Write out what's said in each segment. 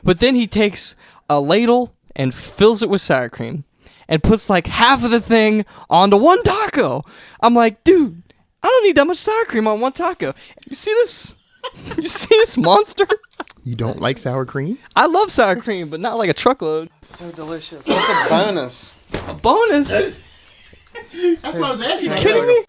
But then he takes a ladle and fills it with sour cream and puts like half of the thing onto one taco. I'm like, dude, I don't need that much sour cream on one taco. You see this? You see this monster? You don't like sour cream? I love sour cream, but not like a truckload. It's so delicious. That's a bonus. A bonus? That's what I was asking. Are you kidding me?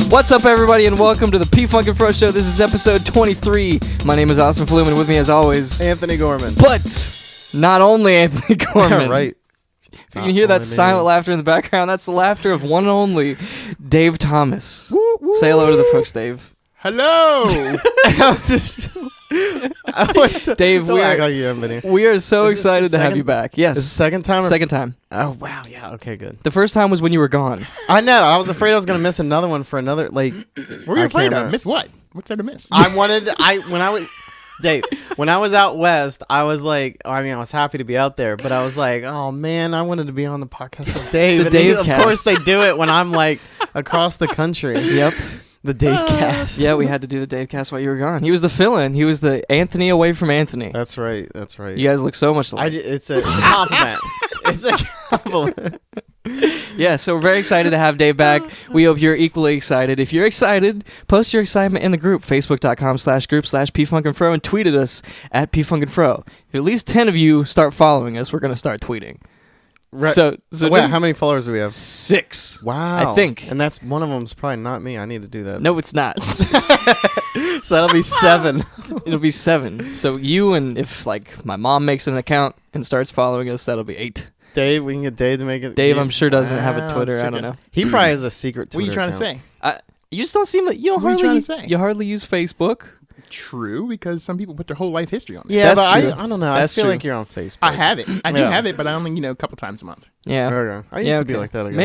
What's up, everybody, and welcome to the P-Funk and Fro Show. This is episode 23. My name is Austin Flume, and with me, as always, Anthony Gorman. But not only Anthony Gorman. Yeah, right. If you can hear that silent laughter in the background, that's the laughter of one and only Dave Thomas. Woo, woo. Say hello to the folks, Dave. Hello. Dave, we are so excited to have you back. Yes. Is it second time? Second time. Oh, wow. Yeah. Okay, good. The first time was when you were gone. I know. I was afraid I was going to miss another one for another, like... What were you afraid of? Miss what? What's there to miss? Dave, when I was out west, I was like, I was happy to be out there, but I was like, oh man, I wanted to be on the podcast with Dave. The Dave Of cast. course they do it when I'm like across the country. Yep. The Dave cast. Yeah, we had to do the Dave cast while you were gone. He was the fill-in. He was the Anthony away from Anthony. That's right. That's right. You guys look so much alike. It's a compliment. It's a compliment. Yeah, so we're very excited to have Dave back. We hope you're equally excited. If you're excited, post your excitement in the group, facebook.com/group/pfunkandfro, and tweet at us at pfunkandfro. If at least 10 of you start following us, we're going to start tweeting. Right. So wait, how many followers do we have? 6. Wow. I think. And that's one of them's probably not me. I need to do that. No, it's not. So that'll be 7. It'll be 7. So you, and if like my mom makes an account and starts following us, that'll be 8. Dave, we can get Dave to make it. Dave, I'm sure doesn't have a Twitter. I don't know. He probably has a secret Twitter What are you trying account. to say? You just don't seem like you don't What are you hardly trying to say? you hardly use Facebook. True, because some people put their whole life history on it. Yeah, That's but true. I don't know. That's I feel true. like you're on Facebook. I have it. I do Yeah. have it, but I only, a couple times a month. Yeah. Okay. I used to be like that, I guess.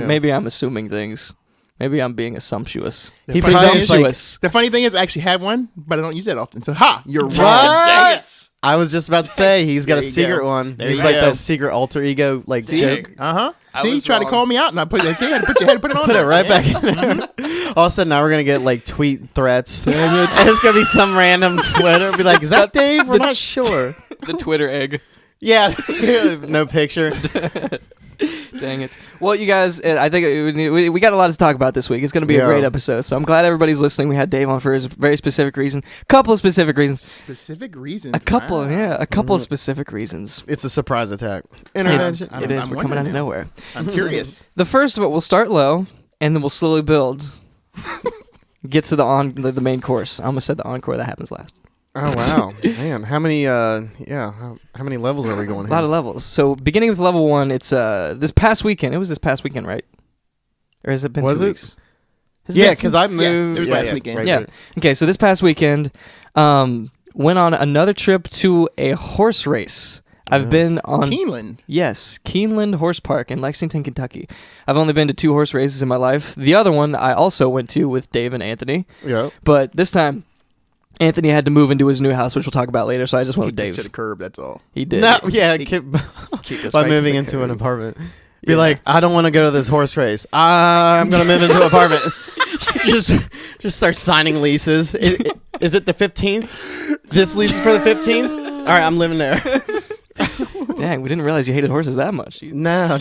Maybe I'm assuming things. Maybe I'm being assumptuous. He funny probably thing is, Presumptuous. The funny thing is, I actually have one, but I don't use that often. So, you're wrong. What? Dang it. I was just about to say he's got There a you secret go. one. There He's you like go. that secret alter ego joke. I was See, try to wrong. call me out, and I put. See, I had to put it on. Put it there. right Yeah. back in there. All of a sudden, now we're gonna get like tweet threats. And it's gonna be some random Twitter. Be like, is that Dave? We're not sure. The Twitter egg. Yeah, no picture. Dang it. Well, you guys, I think we got a lot to talk about this week. It's going to be a Yeah. great episode. So I'm glad everybody's listening. We had Dave on for his very specific reason. Couple of specific reasons. Specific reasons. A couple, Wow. yeah. A couple of specific reasons. It's a surprise attack. Intervention. It is. I'm We're coming out of wondering now. nowhere. I'm curious. The first of it, we'll start low, and then we'll slowly build. Gets to the main course. I almost said the encore. That happens last. Oh wow, man! How many? How many levels are we going A here? lot of levels. So beginning with level 1, it's this past weekend. It was this past weekend, right? Or has it been Was 2 it? weeks? Has it Yeah, been- because I moved. Yes, it was last weekend. right, Yeah. right. Okay, so this past weekend, went on another trip to a horse race. I've Nice. been on Keeneland. Yes, Keeneland Horse Park in Lexington, Kentucky. I've only been to 2 horse races in my life. The other one I also went to with Dave and Anthony, Yeah. but this time Anthony had to move into his new house, which we'll talk about later. So I just went Kicked with us to Dave. the curb. That's all. He did. No, yeah. Kicked us By right to moving the into an curb. apartment. Be Yeah. like, I don't want to go to this horse race. I'm gonna move into an apartment. just start signing leases. Is it the 15th? This lease is for the 15th. All right, I'm living there. Dang, we didn't realize you hated horses that much. No,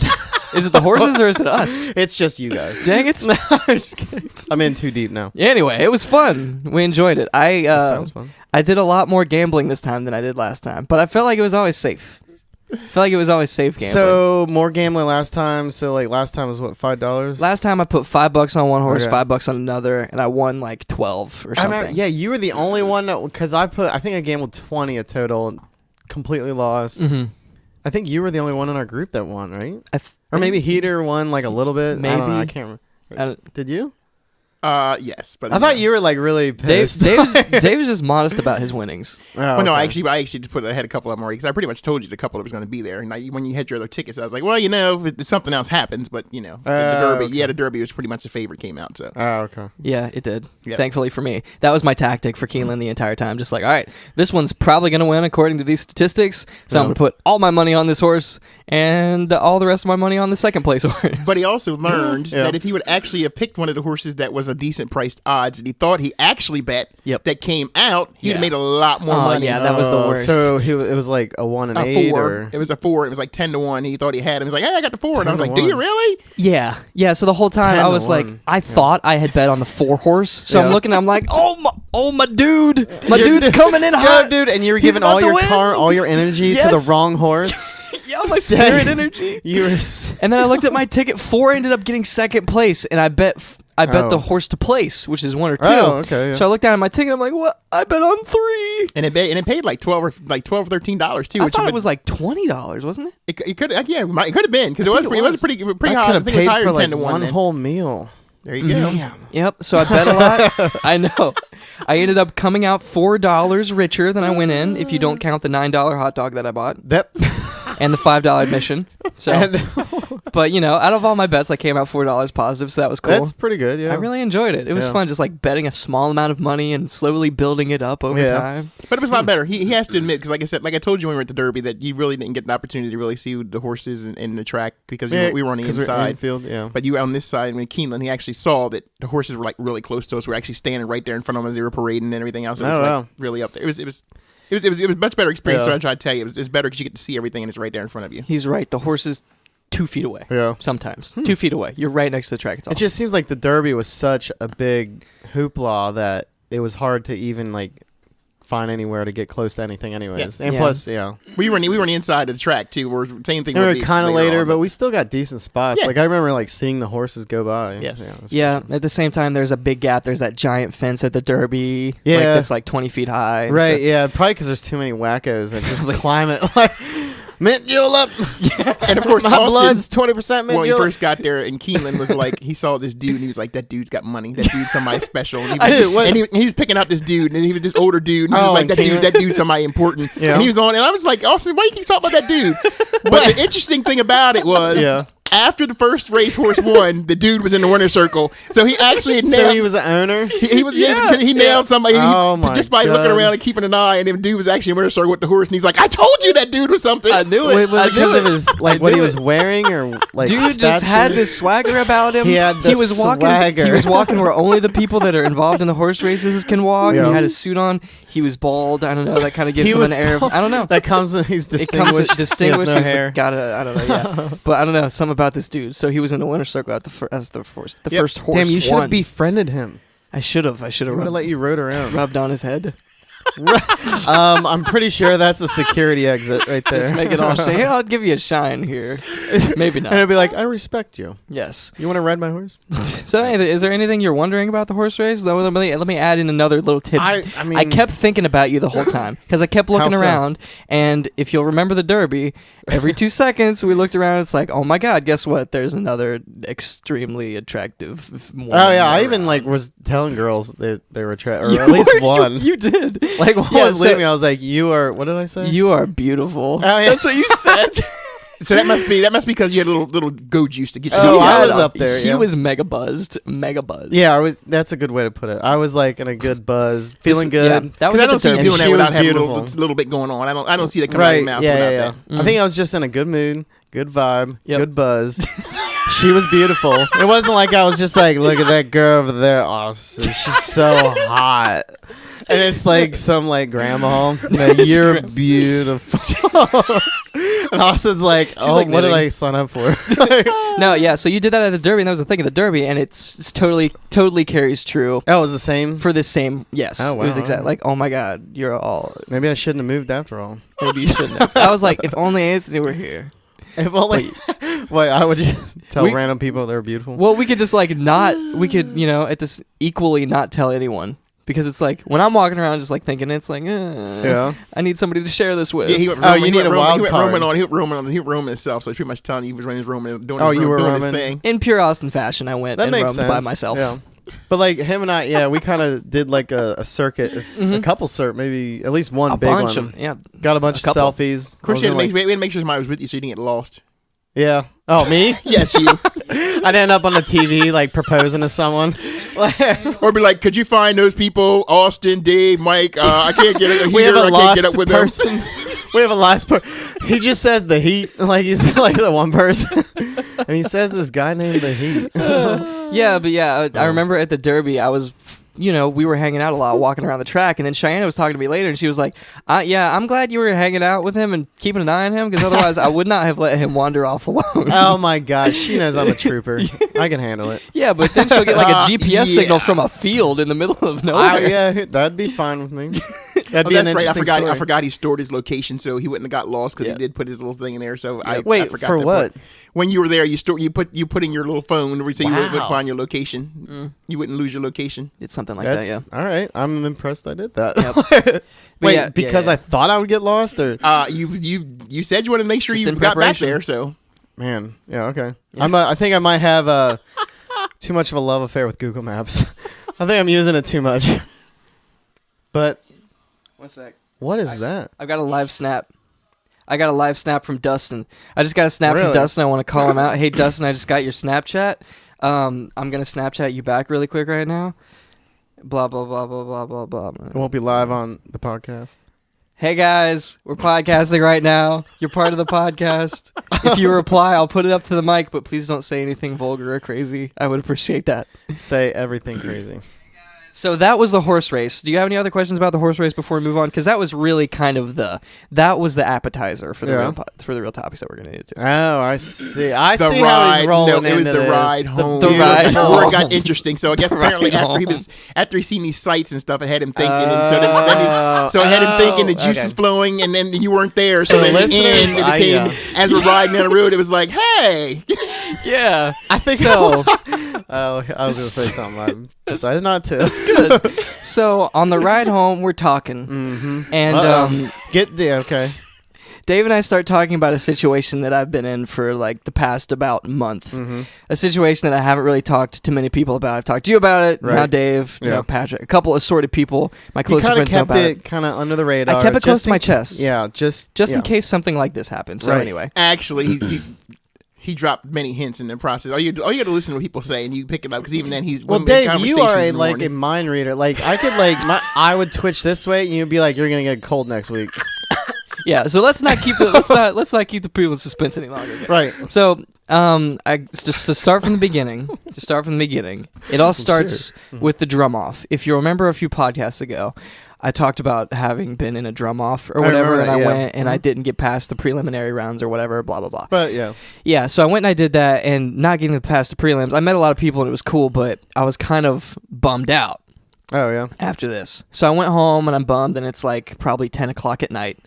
Is it the horses or is it us? it's just you guys. Dang it. No, I'm just kidding. I'm in too deep now. Anyway, it was fun. We enjoyed it. That sounds fun. I did a lot more gambling this time than I did last time, but I felt like it was always safe. Safe gambling. So more gambling last time. So like last time was what, $5? Last time I put $5 on one horse, Okay. $5 on another, and I won like 12 or I something. remember, yeah, you were the only one because I think I gambled 20 a total, and completely lost. Mm-hmm. I think you were the only one in our group that won, right? Or maybe Heater won like a little bit. I don't know. I Maybe. can't remember. Did you? Yes, but I thought you were like really Dave, pissed. Dave was just modest about his winnings. Oh, Well, no, okay. I actually just I had a couple of them already because I pretty much told you the couple that was going to be there. And when you had your other tickets, I was like, well, if something else happens, but the Derby, okay. the Derby was pretty much the favorite came out. So Oh, okay. Yeah, it did. Yeah. Thankfully for me. That was my tactic for Keeneland the entire time. Just like, all right, this one's probably going to win according to these statistics. So I'm going to put all my money on this horse and all the rest of my money on the second place horse. But he also learned Yeah. that if he would actually have picked one of the horses that was a decent priced odds that he thought he actually bet Yep. that came out, he'd Yeah. have made a lot more Oh, money. yeah, that was the worst. So it was like a 1 and A 8 4. or It was a 4. It was like 10-1. He thought he had him. He's like, hey, I got the 4. And I was 10 like, to do you 1. really? Yeah. So the whole time 10 I to was like, 1. I thought I had bet on the 4 horse. So I'm Yeah. looking, I'm like, oh my dude, my Your dude's dude- coming in Yo, hot, dude, and you were He's giving about all to your win. all your energy to the Yes. wrong horse. Yeah, my spirit energy. You were. And then I looked at my ticket. 4 ended up getting second place, and I bet Oh. the horse to place, which is 1 or 2. Oh, okay, yeah. So I looked down at my ticket. I'm like, what? I bet on 3. And it paid like $12 or $13 too. I which thought would- it was like $20, wasn't it? It could it could have been because it was think pretty it it was was. pretty I high. could I have think it was paid higher for than 10 like to 1. one then. whole meal. There you go. Yep. So I bet a lot. I know. I ended up coming out $4 richer than I went in, if you don't count the $9 hot dog that I bought That. and the $5 admission. So, and- but out of all my bets, I came out $4 positive, so that was cool. That's pretty good. Yeah. I really enjoyed it. It was Yeah. fun, just like betting a small amount of money and slowly building it up over Yeah. But time. it was a lot better. He has to admit because, like I said, like I told you when we were at the Derby, that you really didn't get the opportunity to really see the horses in the track because we were on the 'cause we're inside. infield, yeah. But you were on this side when Keeneland, he actually saw that the horses were like really close to us. We were actually standing right there in front of them as they were parading and everything else. It was Oh, like wow. really up there. It was much better experience. Yeah. So I tried to tell you, it was better because you get to see everything and it's right there in front of you. He's right. The horse is 2 feet away. Yeah. Sometimes 2 feet away. You're right next to the track. It's awesome. It just seems like the Derby was such a big hoopla that it was hard to even like find anywhere to get close to anything, anyways. Yeah. And Yeah. plus, yeah, We were on the inside of the track too. Where same thing. we were would be kind of later, on, but we still got decent spots. Yeah. Like I remember like seeing the horses go by. Yes. that's Yeah, for sure. at the same time, there's a big gap. There's that giant fence at the Derby. Yeah. That's like 20 feet high. and Right, stuff. yeah, probably because there's too many wackos that just climb it like mint julep. And of course, My Austin, blood's 20% mint when he julep. first got there, and Keeneland was like, he saw this dude, and he was like, "That dude's got money. That dude's somebody special." And he was, I just- and he was picking up this dude, and he was this older dude, and he was Oh, like, and "That dude's somebody important." Yeah. And he was on, and I was like, "Austin, why you keep talking about that dude?" But the interesting thing about it was, Yeah. after the first race horse won, the dude was in the winner's circle, so he actually nailed. So he was an owner. He was he nailed somebody Oh, my just by God. looking around and keeping an eye, and the dude was actually in the winner's circle with the horse, and he's like, "I told you that dude was something." I knew it. Wait, was I it because knew of his like I what he knew was it. wearing or like Dude just had this swagger about him. He had the was walking. swagger. He was walking where only the people that are involved in the horse races can walk. Yeah. He had his suit on. He was bald. I don't know. That kind of gives He him was an air of. I don't know. That comes when he's It comes distinguished. with distinguished. He has He's no hair. got a. I don't know. Yeah, but I don't know. Something about this dude. So he was in the winner's circle at as the first Yep. first horse. Damn, you should won. have befriended him. I should have. I would have let you rode around. rubbed on his head. I'm pretty sure that's a security exit right there. Just make it all shine. Hey, I'll give you a shine here. Maybe And not. it'd be like, I respect you. Yes. You want to ride my horse? So, is there anything you're wondering about the horse race? Let me add in another little tip. I mean, I kept thinking about you the whole time because I kept looking How so? around, and if you'll remember the Derby, every 2 seconds we looked around. It's like, oh my God, guess what? There's another extremely attractive woman. Oh yeah, I around. even like was telling girls they were or You at least were- one. You did. Like one Yeah, was so- leaving, I was like, "You are." What did I say? You are beautiful. Oh, yeah. That's what you said. So that must be because you had a little go juice to get you. Oh, I out was of- up there. He yeah. was mega buzzed. Mega buzzed. Yeah, I was. That's a good way to put it. I was like in a good buzz, feeling good. Yeah, that was Because I at don't the see you Derby. doing And that she without was having a beautiful. little bit going on. I don't see that coming out of your Right? mouth Yeah, without yeah, that. yeah. I think I was just in a good mood, good vibe, Yep. good buzz. She was beautiful. It wasn't like I was just like, look at that girl over there. Oh, she's so hot. And it's like some like grandma. Like, you're beautiful. And Austin's like, oh, like what did knitting. I sign up for? No, yeah. So you did that at the Derby, and that was the thing of the Derby, and it's totally carries true That was the same. for this same. Yes, Oh, it was wow. exactly like, oh my God, you're all. Maybe I shouldn't have moved after all. Maybe you shouldn't have. I was like, if only Anthony were here. If only. Wait, I would just tell We- random people they're beautiful. Well, we could just like not. We could at this equally not tell anyone. Because it's like when I'm walking around just like thinking it's like Yeah. I need somebody to share this with. Yeah, he went Oh, roaming, you he need went a roaming, wild he went card. roaming on. He went roaming himself. So he's pretty much telling you he was running his roaming, doing Oh, his, you were doing his roaming? thing. In pure Austin fashion, I went That and makes roamed sense. by myself. Yeah. But like him and I, we kind of did like a circuit, a couple maybe at least one A big bunch one. of yeah. Got a bunch of couple. selfies. Of course, I was in, we had to make sure somebody was with you so you didn't get lost. yeah. Oh, me? Yes, you. I'd end up on the TV like proposing to someone. Or be like, could you find those people? Austin, Dave, Mike. I can't get it We here. have a I can't lost get up with person. them. We have a lost person. He just says the Heat, like he's like the one person, and he says this guy named the Heat. Yeah, but I remember at the Derby, I was, we were hanging out a lot, walking around the track, and then Cheyenne was talking to me later, and she was like, yeah, I'm glad you were hanging out with him and keeping an eye on him, because otherwise I would not have let him wander off alone. Oh my gosh, she knows I'm a trooper. I can handle it. Yeah, but then she'll get like a GPS signal from a field in the middle of nowhere. Yeah, that'd be fine with me. That'd Oh, be an that's right. I interesting forgot. story. I forgot he stored his location, so he wouldn't have got lost because he did put his little thing in there. So I Wait, forgot for that what? part. When you were there, you put in your little phone so you wouldn't Wow. find your location. You wouldn't lose your location. It's something like that, yeah. All right. I'm impressed I did that. Yep. Wait, yeah, because yeah. I thought I would get lost, or You said you wanted to make sure Just you in got back preparation. there. So man, yeah, okay. I think I might have too much of a love affair with Google Maps. I think I'm using it too much. But One sec. what is that? I've got a live snap. I got a live snap from Dustin. I just got a snap Really? from Dustin. I want to call him out. Hey, Dustin, I just got your Snapchat. I'm going to Snapchat you back really quick right now. Blah, blah, blah, blah, blah, blah, blah. It won't be live on the podcast. Hey, guys, we're podcasting right now. You're part of the podcast. If you reply, I'll put it up to the mic, but please don't say anything vulgar or crazy. I would appreciate that. Say everything crazy. So that was the horse race. Do you have any other questions about the horse race before we move on? Because that was really kind of the appetizer for the real topics that we're going to get to. Oh, I see. I the see ride. how he's rolling. No, it was into the this. ride home. The ride before home. it got interesting. So I guess apparently after he seen these sights and stuff, it had him thinking. And so it had him thinking the juice is flowing, and then you weren't there. So then in the end, it became as we're riding down the road, it was like, hey. Yeah. I think so. I was gonna say something. I decided not to. That's good. So on the ride home, we're talking, and okay. Dave and I start talking about a situation that I've been in for like the past about month. A situation that I haven't really talked to many people about. I've talked to you about it. Right. Now Dave, Patrick, a couple assorted people, my closest friends know kept about it kind of under the radar. I kept it close to my chest. Yeah, just in case something like this happens. So anyway, Actually, he dropped many hints in the process. All you got to listen to what people say, and you pick it up because even then he's well, Dave, you are a mind reader. Like I could I would twitch this way, and you'd be like, "You're gonna get cold next week." yeah. So let's not keep the let's not keep the people in suspense any longer. Right. So just to start from the beginning. It all starts with the drum off. If you remember a few podcasts ago, I talked about having been in a drum off or whatever, and I went and I didn't get past the preliminary rounds or whatever, blah, blah, blah. But yeah, so I went and I did that, and not getting past the prelims, I met a lot of people and it was cool, but I was kind of bummed out. Oh, yeah. After this. So I went home and I'm bummed, and it's like probably 10 o'clock at night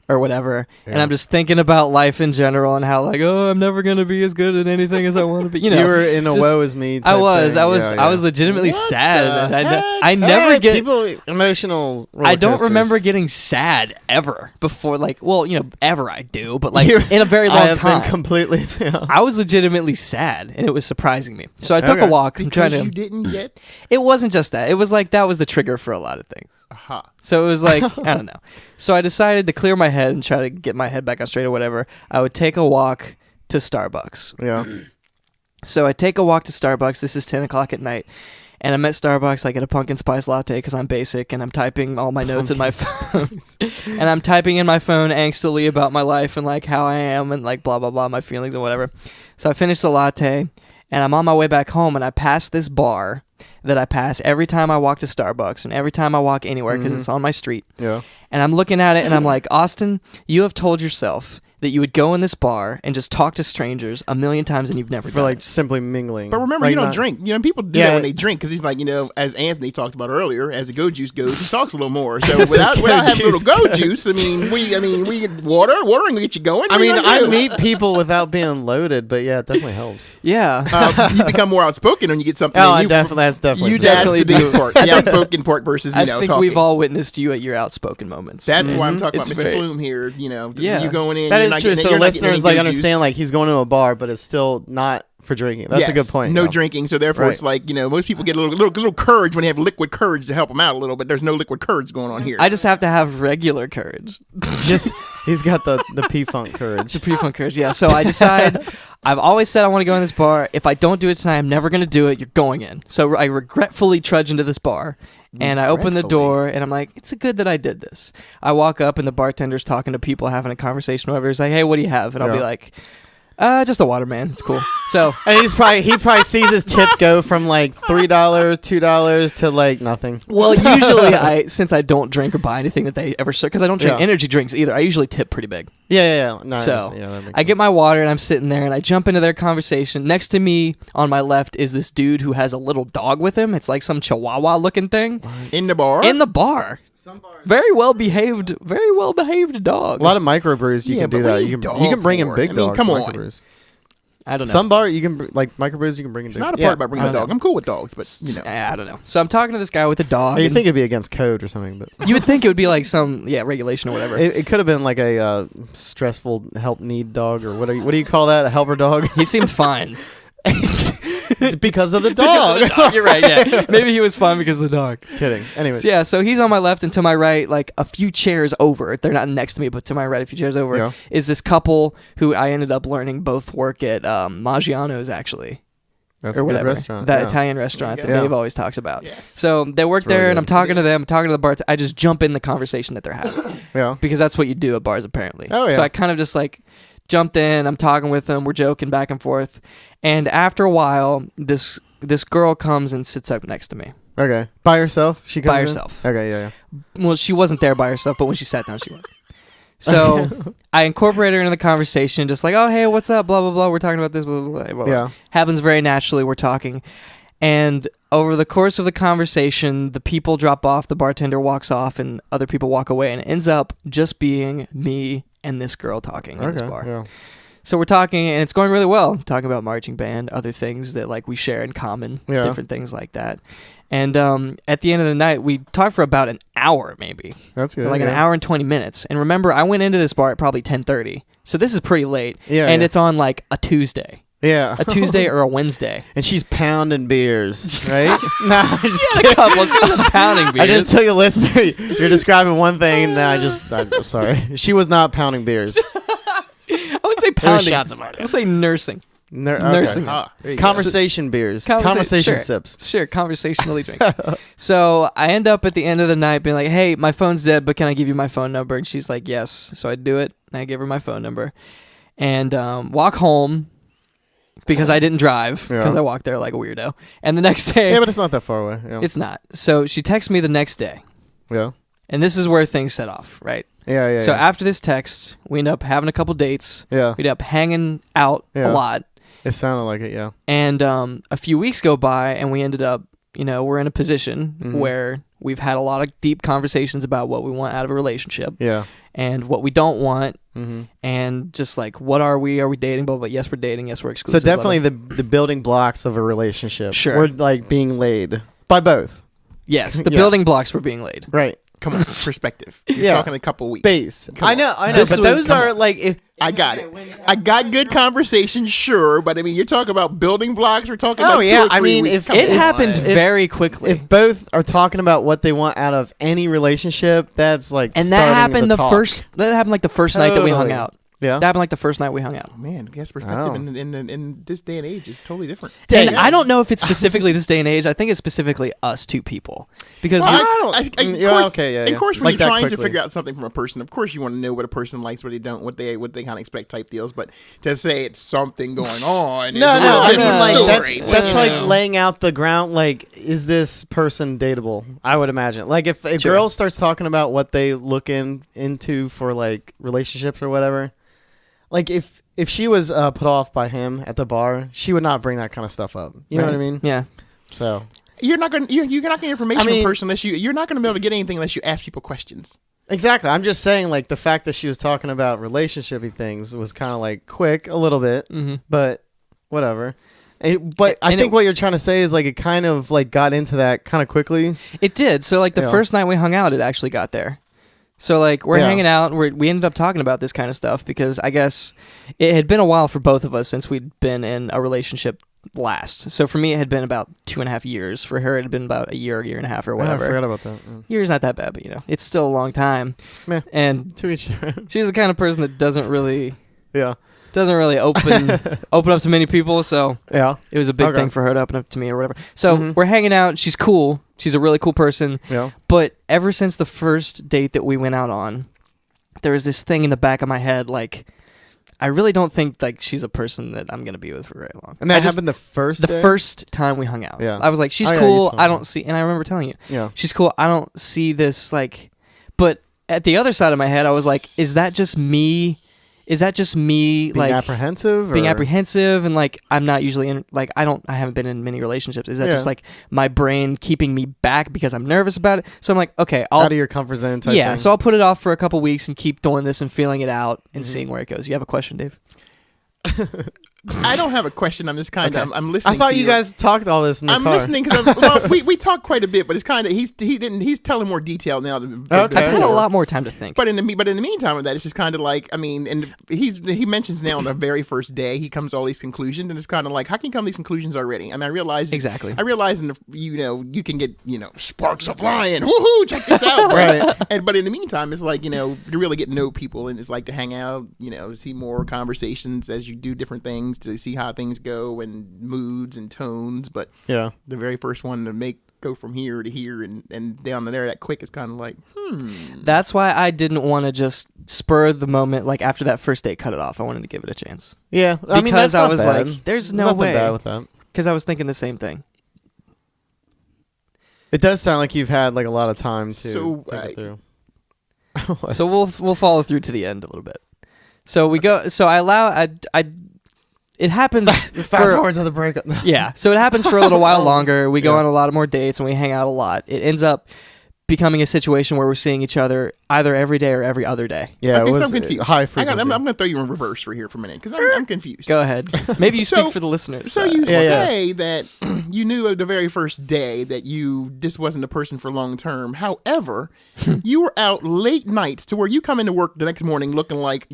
or whatever, and I'm just thinking about life in general and how like, oh, I'm never gonna be as good at anything as I want to be. You know, you were in a woe is me. I was thing. legitimately sad. And I Hey, never get people emotional. I don't roller remember coasters. getting sad ever before. Like, well, ever I do, but like in a very long I have time. been completely. I was legitimately sad, and it was surprising me. So I took a walk. I'm trying to. You didn't get. It wasn't just that. It was like that was the trigger for a lot of things. Aha. So it was like I don't know. So I decided to clear my head and try to get my head back on straight or whatever. I would take a walk to Starbucks. Yeah. So I take a walk to Starbucks. This is 10 o'clock at night. And I'm at Starbucks. I get a pumpkin spice latte because I'm basic, and I'm typing all my notes in my phone. And I'm typing in my phone angstily about my life and like how I am and like blah, blah, blah, my feelings and whatever. So I finish the latte, and I'm on my way back home, and I pass this bar that I pass every time I walk to Starbucks and every time I walk anywhere because it's on my street. Yeah. And I'm looking at it, and I'm like, Austin, you have told yourself that you would go in this bar and just talk to strangers a million times, and you've never For done like it. simply mingling. But remember, Like, you don't not- drink. People do that when they drink because he's like, as Anthony talked about earlier, as the go juice goes, he talks a little more. So without having a little go juice, we get water can get you going. I What are you mean, gonna I do? meet people without being loaded, but yeah, it definitely helps. Yeah. You become more outspoken when you get something. Oh, and that's definitely. You That's definitely the biggest do. part. The outspoken part versus I think talking. we've all witnessed you at your outspoken moments. That's why I'm talking It's about Mr. very- Flume here. Yeah. You going in. That you're is not true. getting- So you're not getting listeners any like go juice. understand like he's going to a bar, but it's still not for drinking. That's a good point. No drinking, so therefore it's like, most people get a little courage when they have liquid courage to help them out a little, but there's no liquid courage going on here. I just have to have regular courage. He's got the P-Funk courage. The P-Funk courage, yeah. So I decide, I've always said I want to go in this bar. If I don't do it tonight, I'm never going to do it. You're going in. So I regretfully trudge into this bar. And I open the door, and I'm like, it's good that I did this. I walk up, and the bartender's talking to people, having a conversation, whatever. He's like, hey, what do you have? And I'll be like, just a water, man. It's cool. So, and he probably sees his tip go from like $3, $2 to like nothing. Well, usually since I don't drink or buy anything that they ever serve, because I don't drink energy drinks either, I usually tip pretty big. Yeah. No, so that makes I get my water and I'm sitting there and I jump into their conversation. Next to me on my left is this dude who has a little dog with him. It's like some Chihuahua looking thing. In the bar? In the bar. Very well behaved dog. A lot of microbrews you can do that. You can bring in big dogs. Come on. Microbrews. I don't know. Some bar you can like microbrews. You can bring in. It's not a part about bringing a dog. I'm cool with dogs, but I don't know. So I'm talking to this guy with a dog. You think it'd be against code or something, but you would think it would be like some regulation or whatever. It could have been like a stressful help need dog or what do you call that? A helper dog? He seemed fine. Because of the dog. You're right, yeah. Maybe he was fine because of the dog. Kidding. Anyways. So, so he's on my left and to my right, like a few chairs over. They're not next to me, but to my right, a few chairs over, is this couple who I ended up learning both work at Maggiano's, actually. That's or a good whatever. Restaurant. That Italian restaurant that Dave always talks about. Yes. So they work there, and I'm talking to them, I'm talking to the bar. I just jump in the conversation that they're having. Yeah. Because that's what you do at bars, apparently. Oh, yeah. So I kind of just like jumped in, I'm talking with them, we're joking back and forth. And after a while, this girl comes and sits up next to me. Okay. By herself? She comes by in? herself. Okay, yeah. Well, she wasn't there by herself, but when she sat down, she was. So I incorporated her into the conversation, just like, oh, hey, what's up, blah, blah, blah. We're talking about this, blah, blah, blah, blah. Yeah. Happens very naturally. We're talking. And over the course of the conversation, the people drop off, the bartender walks off, and other people walk away. And it ends up just being me and this girl talking in this bar. Yeah. So we're talking, and it's going really well. Talking about marching band, other things that like we share in common, different things like that. And at the end of the night, we talked for about an hour, maybe. That's good. Like an hour and 20 minutes. And remember, I went into this bar at probably 10:30, so this is pretty late. Yeah. And it's on like a Tuesday. Yeah. A Tuesday or a Wednesday. And she's pounding beers, right? Nah, She had a couple. She wasn't pounding beers. I just tell you, listener, you're describing one thing, and then I'm sorry. She was not pounding beers. I wouldn't say pounding. shots of vodka. I'll say nursing. Okay. Nursing. Conversation beers. Conversation sips. Sure, conversationally drink. So I end up at the end of the night being like, hey, my phone's dead, but can I give you my phone number? And she's like, yes. So I do it, and I give her my phone number. And walk home because I didn't drive, because I walked there like a weirdo. And the next day... Yeah, but it's not that far away. Yeah. It's not. So she texts me the next day. Yeah. And this is where things set off, right? Yeah. So after this text, we end up having a couple dates. Yeah. We end up hanging out a lot. It sounded like it, yeah. And a few weeks go by, and we ended up, we're in a position where we've had a lot of deep conversations about what we want out of a relationship. Yeah. And what we don't want. And just like, what are we? Are we dating? Blah, blah, blah. Yes, we're dating. Yes, we're exclusive. So definitely blah, blah. the building blocks of a relationship. Sure. We're like being laid by both. Yes, the building blocks were being laid. Right. Come on, perspective. You're talking a couple weeks. Base. I know. This But those are like... if I got it. I got good conversation, sure, but I mean, you're talking about building blocks. We're talking about 2 or 3 weeks. It happened very quickly. If both are talking about what they want out of any relationship, that's like... And that happened the first night that we hung out. Yeah. That happened like the first night we hung out. Oh, man, I guess perspective in this day and age is totally different. And I don't know if it's specifically this day and age. I think it's specifically us two people. Because of course, when like you're trying to quickly. figure out something from a person, of course you want to know what a person likes, what they don't, what they kind of expect type deals. But to say it's something going on, that's like laying out the ground. Like, is this person dateable? I would imagine. Like, if a girl starts talking about what they look into for like relationships or whatever. Like, if she was put off by him at the bar, she would not bring that kind of stuff up. You know what I mean? Yeah. So you're not gonna get information from a person unless you're not gonna be able to get anything unless you ask people questions. Exactly. I'm just saying, like, the fact that she was talking about relationshipy things was kind of like quick a little bit, but whatever. I think what you're trying to say is like it kind of like got into that kind of quickly. It did. So like the first night we hung out, it actually got there. So like we're Yeah. hanging out, and we ended up talking about this kind of stuff because I guess it had been a while for both of us since we'd been in a relationship last. So for me, it had been about 2.5 years. For her, it had been about a year and a half or whatever. I forgot about that. Year's not that bad, but it's still a long time. Meh. And To each their own. she's the kind of person that doesn't really Yeah. open up to many people. So Yeah. it was a big Okay. thing for her to open up to me or whatever. So Mhm. we're hanging out. She's cool. She's a really cool person. Yeah. But ever since the first date that we went out on, there was this thing in the back of my head, like, I really don't think like she's a person that I'm gonna be with for very long. And that happened the first day? first time we hung out. Yeah. I was like, she's Oh, yeah, cool. you told I me. don't see, and I remember telling you, Yeah. she's cool. I don't see this like, but at the other side of my head, I was like, is that just me? Is that just me Being like apprehensive? being or- apprehensive and like I'm not usually in like I haven't been in many relationships. Is that just Yeah. like my brain keeping me back because I'm nervous about it? So I'm like, okay, I'll Out of your comfort zone type yeah, thing. so I'll put it off for a couple weeks and keep doing this and feeling it out and Mm-hmm. seeing where it goes. You have a question, Dave? I don't have a question. I'm just kind of I'm listening. I thought to you guys talked all this in the I'm car. listening because we talk quite a bit, but it's kind of he's telling more detail now than Okay. I've had a before. lot more time to think. But in the meantime of that, it's just kind of like and he mentions now on the very first day he comes to all these conclusions, and it's kind of like how can you come to these conclusions already? I mean, I realize Exactly. I realize you can get sparks of flying. Woohoo! Check this out. Right. But in the meantime, it's like to really get to know people and it's like to hang out. To see more conversations as you do different things to see how things go and moods and tones. But Yeah. the very first one to go from here to here and down to there that quick is kind of like That's why I didn't want to just spur the moment like after that first date, cut it off. I wanted to give it a chance Yeah. I mean, because that's I not was bad. like, "There's no nothing way." bad with that. Because I was thinking the same thing. It does sound like you've had like a lot of time to So, think it through. So we'll follow through to the end a little bit. So we go. So I allow. It happens. Fast for, forward to the breakup. Yeah. So it happens for a little while longer. We go Yeah. on a lot more dates and we hang out a lot. It ends up becoming a situation where we're seeing each other either every day or every other day. Yeah, okay, it was so I'm confused. high frequency. I'm going to throw you in reverse for here for a minute because I'm confused. Go ahead. Maybe you So- speak for the listeners. So you Yeah, yeah. say that you knew of the very first day that this wasn't a person for long term. However, you were out late nights to where you come into work the next morning looking like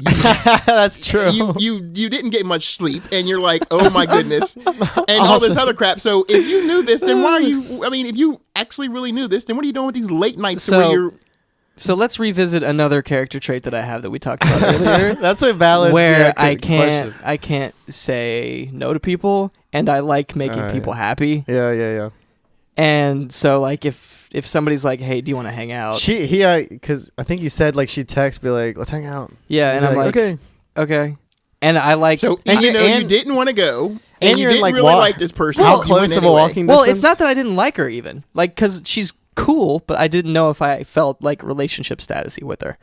That's true. you didn't get much sleep and you're like, oh my goodness, and all this other crap. So if you knew this, then why are you? I mean, if you actually really knew this, then what are you doing with these late nights to where you're? So let's revisit another character trait that I have that we talked about earlier. That's a valid. where yeah, I question. can't say no to people, and I like making people happy. Yeah. And so like if somebody's like, "Hey, do you want to hang out?" Because I think you said like she'd text, be like, "Let's hang out." Yeah, and You'd I'm be like, okay. And I like So And even though you and- didn't want to go, and and you you're didn't like really like this person, How you close went of a anyway. walking well, distance? it's not that I didn't like her even. Like cuz she's cool, but I didn't know if I felt like relationship statusy with her.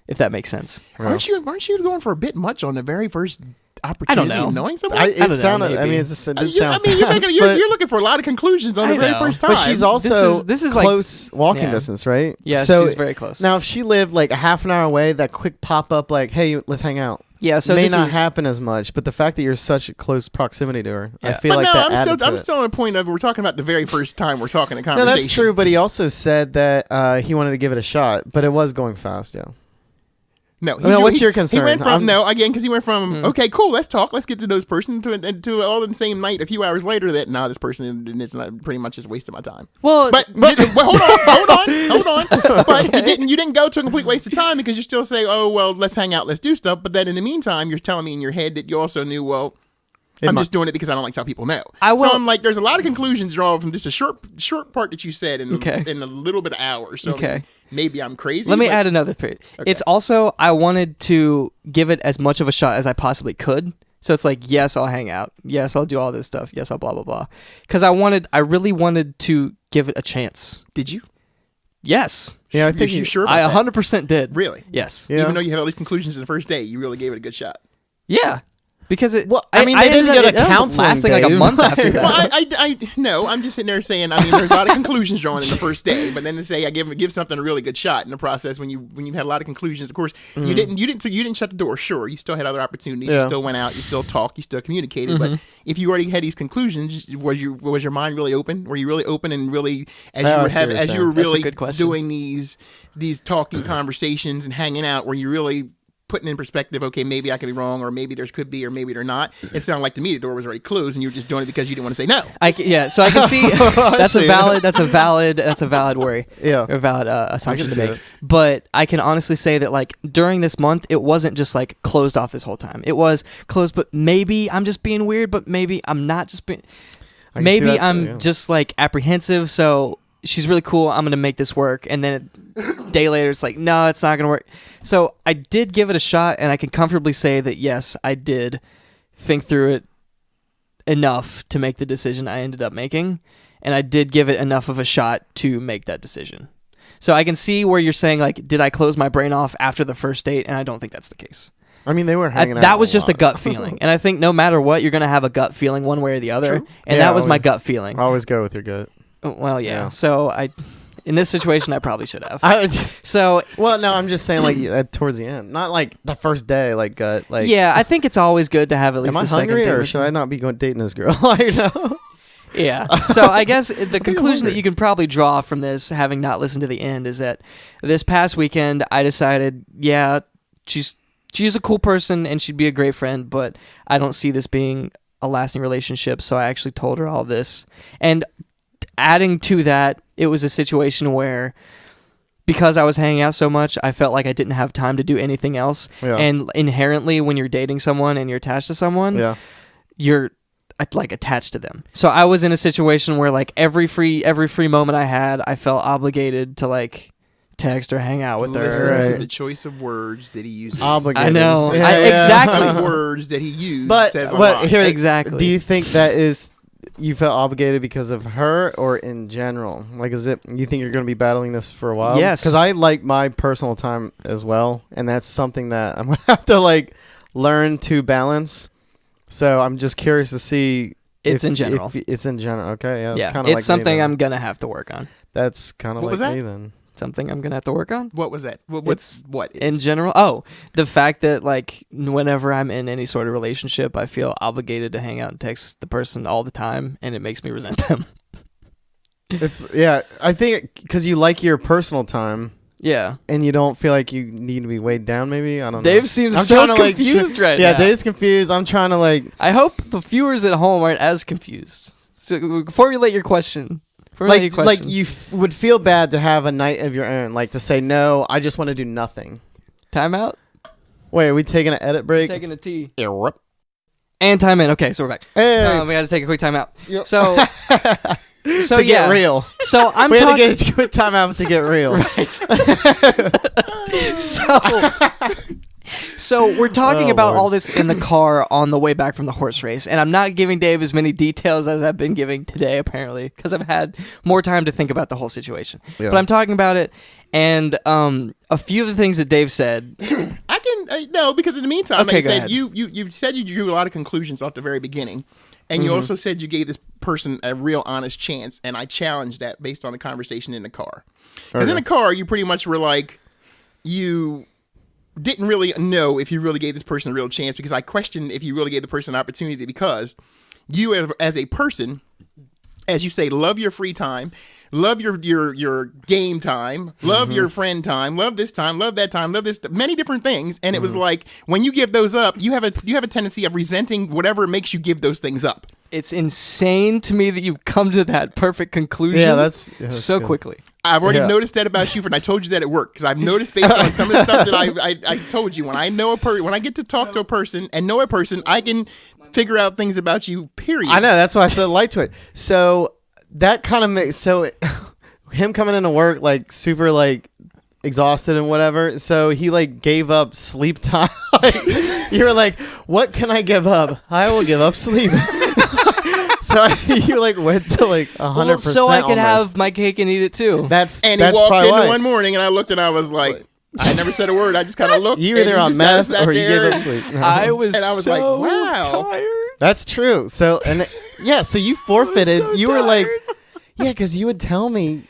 If that makes sense. Aren't you going for a bit much on the very first opportunity know. of knowing someone? It don't know, sounded. I maybe. mean, it did I sound. mean, fast, but- you're looking for a lot of conclusions on I the very know. first time. But she's also This is like- close walking yeah. distance, right? Yeah, so she's very close. Now, if she lived like a half an hour away, that quick pop up, like, "Hey, let's hang out," Yeah, so may this not is, happen as much. But the fact that you're such a close proximity to her, I Yeah. feel But like no, that I'm added to I'm it. still on a point of we're talking about the very first time we're talking a No, conversation. that's true. But he also said that he wanted to give it a shot, but it was going fast. Yeah. No, what's your concern? He went from I'm- because he went from okay, cool, let's talk, let's get to know this person to all in the same night. A few hours later, that this person is not pretty much just wasting my time. well, But hold on. But you didn't go to a complete waste of time because you still say, oh well, let's hang out, let's do stuff. But then in the meantime, you're telling me in your head that you also knew, well, I'm just doing it because I don't like to tell people no. I will- So I'm like, there's a lot of conclusions drawn from just a short part that you said in Okay. in a little bit of hours. So Okay. maybe I'm crazy. let me but- add another period. It's also I wanted to give it as much of a shot as I possibly could. So it's like, yes, I'll hang out. Yes, I'll do all this stuff. Yes, I'll blah blah blah. Because I really wanted to give it a chance. Did you? Yes, Yeah, I think you you sure? About I that? 100% did. Really? Yes. Yeah. Even though you have all these conclusions in the first day, you really gave it a good shot. Yeah. Because it. Well, I mean, they didn't go to counseling, lasting like a Dave. month after that. Well, no, I'm just sitting there saying, I mean, there's a lot of conclusions drawn in the first day, but then to say I give something a really good shot in the process when you had a lot of conclusions. Of course, you didn't shut the door. Sure, you still had other opportunities. You still went out. You still talked. You still communicated. But if you already had these conclusions, was your mind really open? Were you really open and really as you were really doing these talking conversations and hanging out? Were you really putting in perspective, okay, maybe I could be wrong, or maybe there's could be, or maybe they're not? It sounded like to me the door was already closed, and you were just doing it because you didn't want to say no. So I can see that's a valid worry, or a valid assumption to make. it. But I can honestly say that like during this month, it wasn't just like closed off this whole time. It was closed, but maybe I'm just being weird, but maybe I'm not just being. Maybe I'm just like apprehensive. So she's really cool. I'm gonna make this work, and then a day later, it's like, no, it's not gonna work. So I did give it a shot, and I can comfortably say that yes, I did think through it enough to make the decision I ended up making, and I did give it enough of a shot to make that decision. So I can see where you're saying like, did I close my brain off after the first date? And I don't think that's the case. I mean, they were hanging out. That was just a gut feeling, and I think no matter what, you're gonna have a gut feeling one way or the other. True. And that was my gut feeling. Always go with your gut. Well, yeah. So in this situation, I probably should have. Well, no, I'm just saying like towards the end, not like the first day, like gut. Like, yeah, I think it's always good to have at least. Am I a second hungry, date or should I not be going dating this girl? Like, no. Yeah. So I guess the conclusion that you can probably draw from this, having not listened to the end, is that this past weekend I decided, yeah, she's a cool person and she'd be a great friend, but I don't see this being a lasting relationship. So I actually told her all this. And adding to that, it was a situation where because I was hanging out so much, I felt like I didn't have time to do anything else. Yeah. And inherently, when you're dating someone and you're attached to someone, you're like attached to them. So I was in a situation where like every free moment I had, I felt obligated to like text or hang out with her. Listen to the choice of words that he uses. Obligated. I know. Exactly. Words that he used says a lot. Here, exactly. Do you think that is you felt obligated because of her or in general? Like, is it you think you're going to be battling this for a while? Yes. Because I like my personal time as well, and that's something that I'm going to have to like learn to balance. So I'm just curious to see. It's in general. It's in general. Okay. Yeah. It's like something I'm going to have to work on. That's kind of like me then. Something I'm going to have to work on? What was that? What in general? Oh, the fact that like whenever I'm in any sort of relationship, I feel obligated to hang out and text the person all the time, and it makes me resent them. I think because you like your personal time. Yeah. And you don't feel like you need to be weighed down, maybe? I don't know. Dave seems so confused right now. Yeah, Dave's confused. I'm trying to like... I hope the viewers at home aren't as confused. So formulate your question. Like you would feel bad to have a night of your own, like to say, no, I just want to do nothing. Time out? Wait, are we taking an edit break? Taking a tea. And time in. Okay, so we're back. Hey. We got to take a quick time out. Yep. So to get real. So I'm we had to get a quick time out to get real. Right. So we're talking about all this in the car on the way back from the horse race, and I'm not giving Dave as many details as I've been giving today, apparently, because I've had more time to think about the whole situation. Yeah. But I'm talking about it, and a few of the things that Dave said. No, because in the meantime, okay, like I said, you said you drew a lot of conclusions off the very beginning, and you also said you gave this person a real honest chance, and I challenged that based on the conversation in the car. Because in the car, you pretty much were like, you didn't really know if you really gave this person a real chance, because I questioned if you really gave the person an opportunity, because you as a person, as you say, love your free time, love your game time, love your friend time, love this time, love that time, love this, many different things. And it was like, when you give those up, you have a tendency of resenting whatever makes you give those things up. It's insane to me that you've come to that perfect conclusion that's so good. Quickly. I've already noticed that about you, and I told you that at work, because I've noticed based on some of the stuff that I told you, when I get to talk to a person and know a person, I can figure out things about you, period. I know, that's why I said light to it. So that kind of makes, him coming into work like super like exhausted and whatever, so he like gave up sleep time. You were like, what can I give up? I will give up sleep. So you like went to like 100%. So I could have my cake and eat it too. And he walked in one morning, and I looked and I was like, I never said a word. I just kind of looked. You were there on meth or you gave up and sleep. I was so like, wow. tired. That's true. So so you forfeited. so You were like, tired. yeah, because you would tell me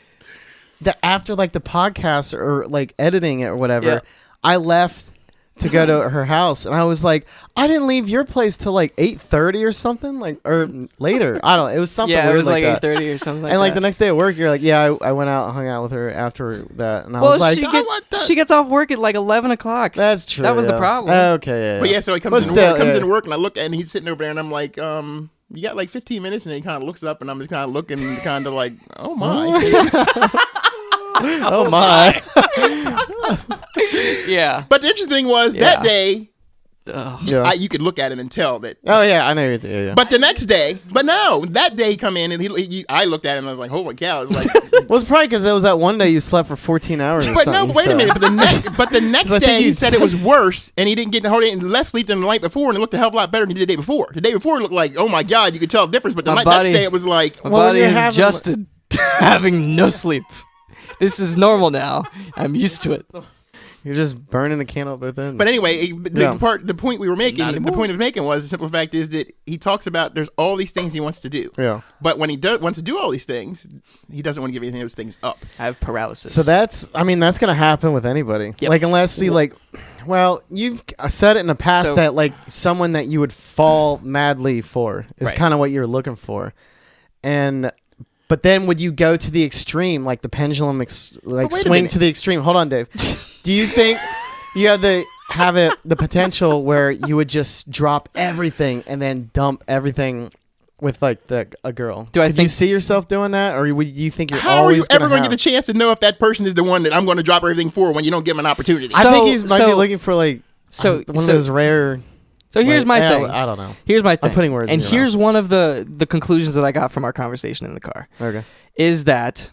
that after like the podcast or like editing it or whatever, Yeah. I left to go to her house, and I was like, I didn't leave your place till like 8:30 or something, like or later. I don't know. It was something. Yeah, weird it was like that. 8:30 or something like And like that. the next day at work, you're like, yeah, I went out and hung out with her after that, and I Well, was like, she gets off work at like 11 o'clock. that's true. That was the yeah. problem. Okay, yeah. But yeah, so he comes into work, and I look, and he's sitting over there, and I'm like, you got like 15 minutes, and he kind of looks up, and I'm just kind of looking, kind of like, oh my. Oh my. Yeah. But the interesting thing was that day, Yeah. you could look at him and tell that. Oh yeah, I know you're. Yeah. But the next day, that day come in, and I looked at him, and I was like, holy cow. It's like, Well, it's probably because there was that one day you slept for 14 hours. Or but no, something, wait a so- minute. But the next I think day, he you said it was worse, and he didn't get less sleep than the night before, and it looked a hell of a lot better than he did the day before. The day before it looked like, oh my God, you could tell the difference. But the My next body- day, it was like, My Well, when body you're is having- adjusted to having no sleep. This is normal now. I'm used to it. You're just burning the candle at both ends. But anyway, the point we were making, Not the anymore. point of making was the simple fact is that he talks about there's all these things he wants to do. Yeah. But when he wants to do all these things, he doesn't want to give any of those things up. I have paralysis. So that's gonna happen with anybody. Yep. Like unless you like, well, you've said it in the past So- that like someone that you would fall madly for is Right. kind of what you're looking for, but then would you go to the extreme, like the pendulum, wait a swing minute. to the extreme? Hold on, Dave. Do you think you have the potential where you would just drop everything and then dump everything with like a girl? Do I Could you think- see yourself doing that, or would you think you're How are you always ever going have? to get a chance to know if that person is the one that I'm going to drop everything for when you don't give him an opportunity? I think he might be So- looking for like so one of those rare. So here's like, my thing. I don't know. Here's my thing. putting words and in your here's one of the conclusions that I got from our conversation in the car. Okay. Is that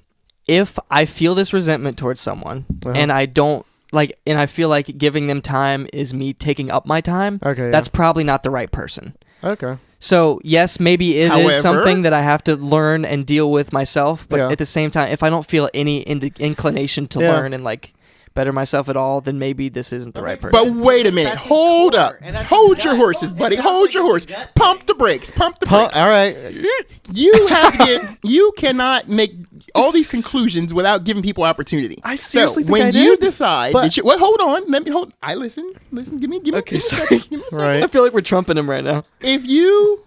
if I feel this resentment towards someone Uh-huh. and I don't like, and I feel like giving them time is me taking up my time, Okay. that's probably not the right person. Okay. So yes, maybe it However- is something that I have to learn and deal with myself. But Yeah. at the same time, if I don't feel any inclination to Yeah. learn and like better myself at all, then maybe this isn't the right person. But wait a minute. Hold up. Hold your horses, buddy. Hold your horse. Pump the brakes. Pump the brakes. All right. You have to give. You cannot make all these conclusions without giving people opportunity. I seriously so think when I you did. decide, But- that you, well, hold on. Let me hold. I listen. Give me. Okay, give me a sorry. second. Give me a second. Right. I feel like we're trumping him right now. If you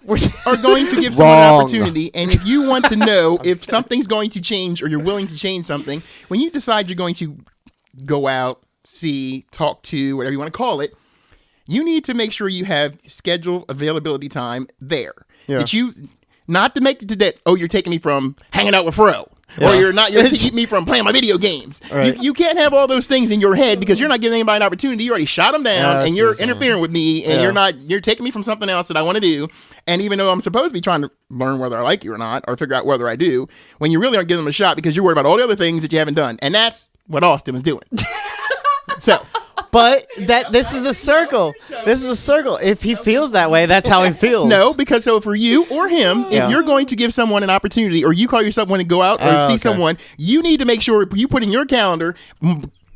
are going to give someone an Wrong. opportunity, and if you want to know if something's going to change or you're willing to change something, when you decide you're going to go out, see, talk to, whatever you want to call it, you need to make sure you have schedule availability time there. Yeah. That you, not to make it to that, oh, you're taking me from hanging out with Fro. Or you're taking me from playing my video games. Right. You can't have all those things in your head because you're not giving anybody an opportunity. You already shot them down, I and see you're what you're saying. interfering with me, and Yeah. you're taking me from something else that I want to do. And even though I'm supposed to be trying to learn whether I like you or not, or figure out whether I do, when you really aren't giving them a shot because you're worried about all the other things that you haven't done. And that's what Austin was doing. So, But this is a circle. This is a circle. If he feels that way, that's how he feels. no, because so for you or him, Yeah. if you're going to give someone an opportunity, or you call yourself want to go out or Oh, see okay. someone, you need to make sure you put in your calendar,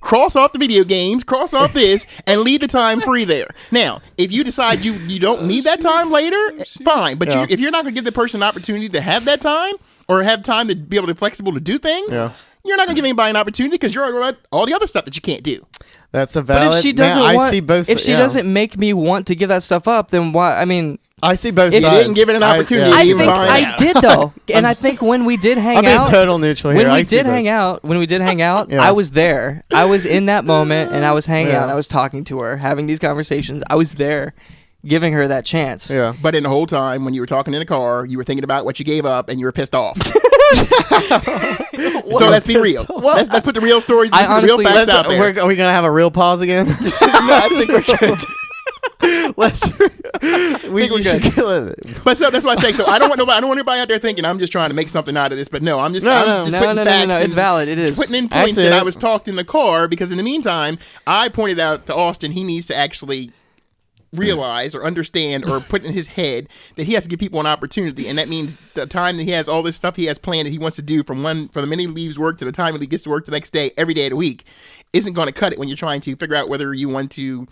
cross off the video games, cross off this, and leave the time free there. Now, if you decide you don't need that time later, fine. But Yeah. if you're not going to give the person an opportunity to have that time, or have time to be able to be flexible to do things, Yeah. you're not going to give anybody an opportunity because you're worried about all the other stuff that you can't do. That's a valid. But if she doesn't I want, see both. if she yeah. doesn't make me want to give that stuff up, then why? I mean, I see both If sides. you didn't give it an opportunity, I, I you think find I out. did though, and I think when we did hang I'm being out, total neutral here. when I we see did both. hang out, Yeah. I was there. I was in that moment, and I was hanging Yeah. out. I was talking to her, having these conversations. I was there, giving her that chance. Yeah. But in the whole time when you were talking in the car, you were thinking about what you gave up and you were pissed off. So let's be real. Let's put the real stories, I the real honestly- facts out there. Are we gonna have a real pause again? No, I think we're good. Let's. We we're should good. kill it. But so that's why I say. So I don't want anybody out there thinking I'm just trying to make something out of this. But no, I'm just putting No, facts. it's valid. It is. Putting in I points see that it. I was talked in the car because in the meantime, I pointed out to Austin he needs to actually realize or understand or put in his head that he has to give people an opportunity, and that means the time that he has all this stuff he has planned that he wants to do from the minute he leaves work to the time that he gets to work the next day, every day of the week, isn't going to cut it when you're trying to figure out whether you want to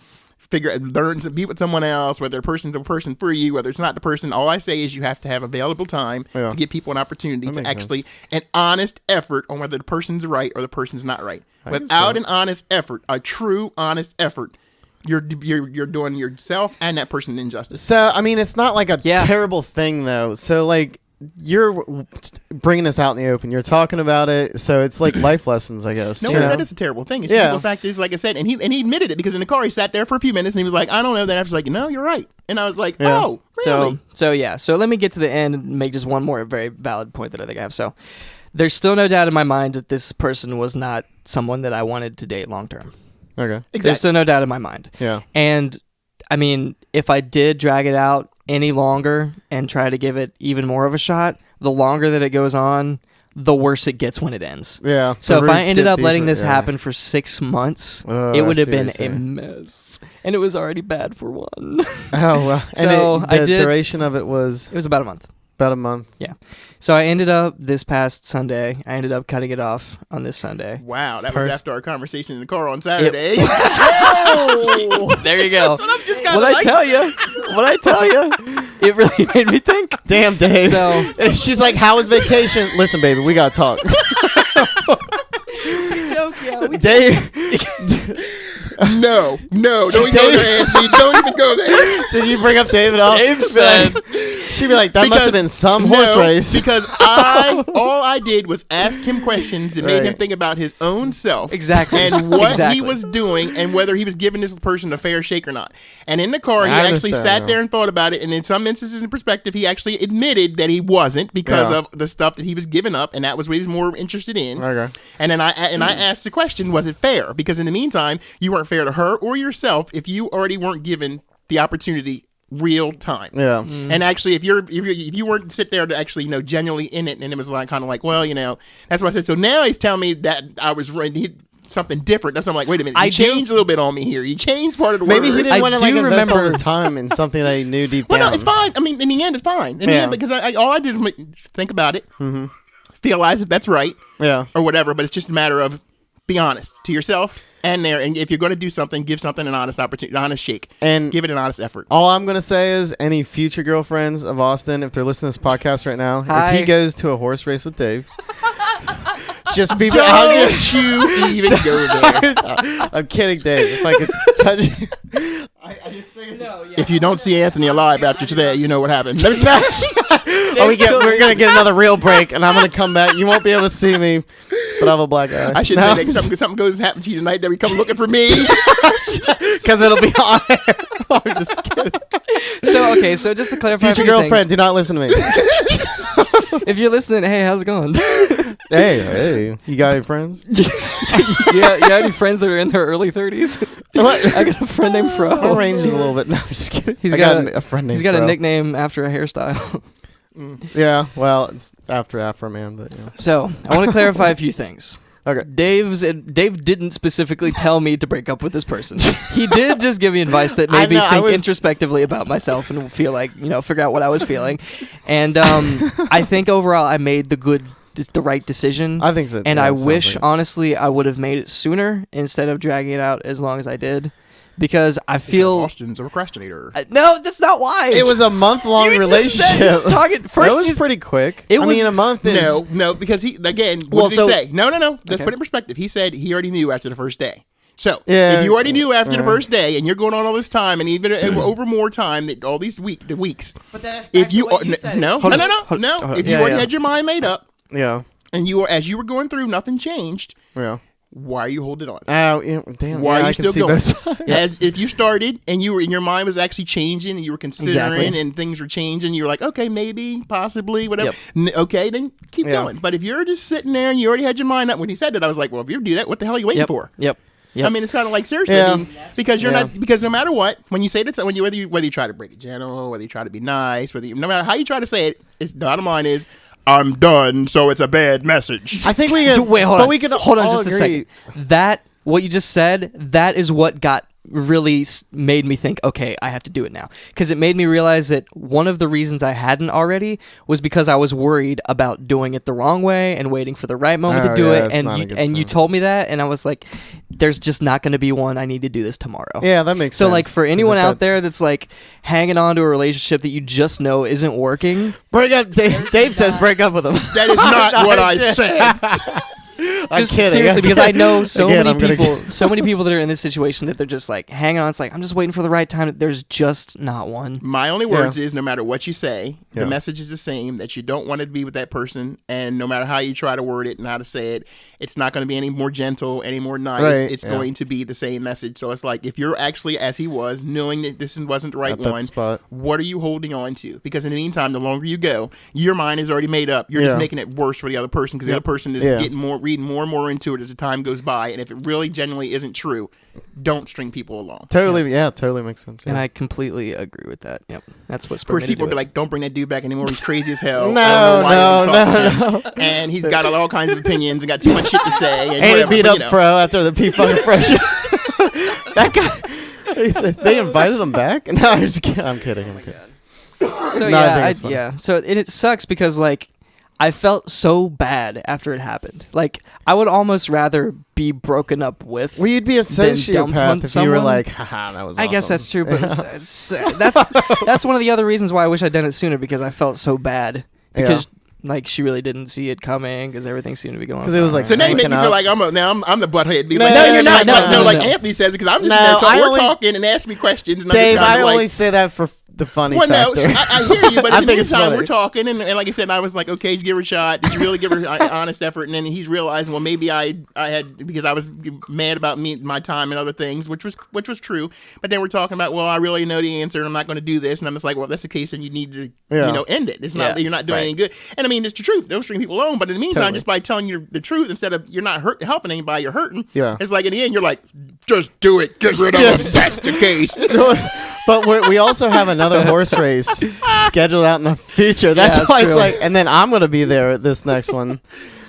learn to be with someone else, whether the person's a person for you, whether it's not the person. All I say is you have to have available time to give people an opportunity to actually an honest effort on whether the person's right or the person's not right. Without an honest effort, a true honest effort, you're doing yourself and that person injustice. So I mean, it's not like a terrible thing though. So like, you're bringing this out in the open. You're talking about it, so it's like life lessons, I guess. No one said it's a terrible thing. It's just the fact is, like I said, and he admitted it because in the car he sat there for a few minutes and he was like, I don't know. Then I was like, no, you're right. And I was like, oh, really? So let me get to the end and make just one more very valid point that I think I have. So there's still no doubt in my mind that this person was not someone that I wanted to date long term. Okay. Exactly. There's still no doubt in my mind. Yeah. And I mean, if I did drag it out any longer and try to give it even more of a shot, the longer that it goes on, the worse it gets when it ends. Yeah. So if I ended up letting this happen for 6 months, it would have been a mess. And it was already bad for one. Oh, well. So and the duration of it was? It was about a month. About a month. Yeah. So I ended up this past Sunday, I ended up cutting it off on this Sunday. Wow, that was after our conversation in the car on Saturday. There you go. That's what I'm just What I tell you, it really made me think. Damn, Dave. So she's like, "How was vacation?" Listen, baby, we gotta talk. Dave. No, don't even go there, Anthony. Don't even go there. Did you bring up David off? Dave said. She'd be like, that must have been some horse race. Because all I did was ask him questions that made him think about his own self. Exactly. And what he was doing and whether he was giving this person a fair shake or not. And in the car, he actually sat there and thought about it. And in some instances in perspective, he actually admitted that he wasn't because of the stuff that he was giving up. And that was what he was more interested in. Okay. And then I asked the question, was it fair? Because in the meantime, you weren't fair to her or yourself if you already weren't given the opportunity real time. Yeah. And actually, if you weren't sit there to actually genuinely in it, and it was like kind of like, well, that's what I said. So now he's telling me that I was right. Something different. That's why I'm like, wait a minute. You changed a little bit on me here. You changed part of the word. Maybe he didn't want to invest all his time in something that he knew deep down. Well, no, it's fine. I mean, in the end, it's fine. In the end, because all I did was think about it, realize if that's right, or whatever. But it's just a matter of be honest to yourself. And if you're going to do something, give something an honest opportunity, an honest shake, and give it an honest effort. All I'm going to say is, any future girlfriends of Austin, if they're listening to this podcast right now, if he goes to a horse race with Dave, just be. Don't you even go there? I'm kidding, Dave. If I could touch you. I just think if you don't see Anthony alive after today, you know what happens. We're gonna get another real break, and I'm gonna come back. You won't be able to see me, but I have a black eye. I should say that something goes and happens to you tonight. That we come looking for me because it'll be on air. I'm just kidding. So just to clarify, future girlfriend, do not listen to me. If you're listening, hey, how's it going? Hey, you got any friends? Yeah, you have any friends that are in their early 30s? What? I got a friend named Fro. Our range is a little bit. No, I'm just kidding. He's got a friend named. He's got Fro. a nickname after a hairstyle. Yeah, well, it's after Afro Man, but yeah. So I want to clarify a few things. Okay. Dave didn't specifically tell me to break up with this person. He did just give me advice that made me think introspectively about myself and feel like, figure out what I was feeling. And I think overall I made the right decision. I think so. And I wish, honestly, I would have made it sooner instead of dragging it out as long as I did. Because I feel Austin's a procrastinator. No, that's not why. It was a month-long relationship. First, that was pretty quick. I mean, a month is... No, because he, again, what did he say? No. Let's put it in perspective. He said he already knew after the first day. So, if you already knew after the first day, and you're going on all this time, and even over more time, that all these weeks. But that's if you no. If you already had your mind made up, and as you were going through, nothing changed. Yeah. Why are you holding on? Damn. Why are you still going? Yep. As if you started and your mind was actually changing and you were considering and things were changing, you were like, okay, maybe, possibly, whatever. Yep. Okay, then keep going. But if you're just sitting there and you already had your mind up when he said that, I was like, well, if you do that, what the hell are you waiting for? Yep. I mean, it's kind of like seriously, I mean, because you're not, because no matter what, when you say that, whether you try to break it gentle, whether you try to be nice, no matter how you try to say it, the bottom line is, I'm done, so it's a bad message. I think we can. Wait, hold on. We can hold on all just agree. a second. What you just said, that is what got really made me think, okay, I have to do it now. Because it made me realize that one of the reasons I hadn't already was because I was worried about doing it the wrong way and waiting for the right moment to do it. And you told me that, and I was like, there's just not going to be one. I need to do this tomorrow. Yeah, that makes sense. So like for anyone out there that's like hanging on to a relationship that you just know isn't working, break up. Dave says break up with him. That is not what I said. Just seriously, because I know so many people that are in this situation that they're just like, hang on, it's like, I'm just waiting for the right time. There's just not one. My only words is, no matter what you say, the message is the same, that you don't want to be with that person, and no matter how you try to word it and how to say it, it's not going to be any more gentle, any more nice. Right. It's going to be the same message. So it's like, if you're actually, as he was, knowing that this wasn't the right one, what are you holding on to? Because in the meantime, the longer you go, your mind is already made up. You're just making it worse for the other person, because the other person is reading more and more into it as the time goes by. And if it really genuinely isn't true, don't string people along. Totally makes sense. And I completely agree with that. Yep, that's what's. Of course, people be like, "Don't bring that dude back anymore. He's crazy as hell." No. And he's got all kinds of opinions and got too much shit to say. And he beat up Fro after the P-Funk and Fro Show. That guy. They invited him back. No, I'm kidding. So So it sucks because like, I felt so bad after it happened. Like, I would almost rather be broken up with. Well, you'd be a sociopath if you were like, haha, that was awesome. I guess that's true, but that's one of the other reasons why I wish I'd done it sooner, because I felt so bad. Because like, she really didn't see it coming, because everything seemed to be going on. Because it was like, so now you make me feel like I'm the butthead. No, you're not. No, like Anthony said, because I'm just there talking. We're talking and asking me questions. And Dave, I only say that for the funny factor. No, I hear you, but in the meantime, we're talking, and like I said, I was like, okay, did you give her a shot? Did you really give her an honest effort? And then he's realizing, well, maybe I had, because I was mad about my time and other things, which was true. But then we're talking about, well, I really know the answer, and I'm not going to do this. And I'm just like, well, if that's the case, then you need to, end it. It's not, you're not doing any good. And I mean, it's the truth. Don't string people along. But in the meantime, just by telling you the truth, instead of you're not helping anybody, you're hurting. Yeah. It's like in the end, you're like, just do it. Get rid of them. That's the case. But we also have another horse race scheduled out in the future. That's why it's like, and then I'm going to be there at this next one.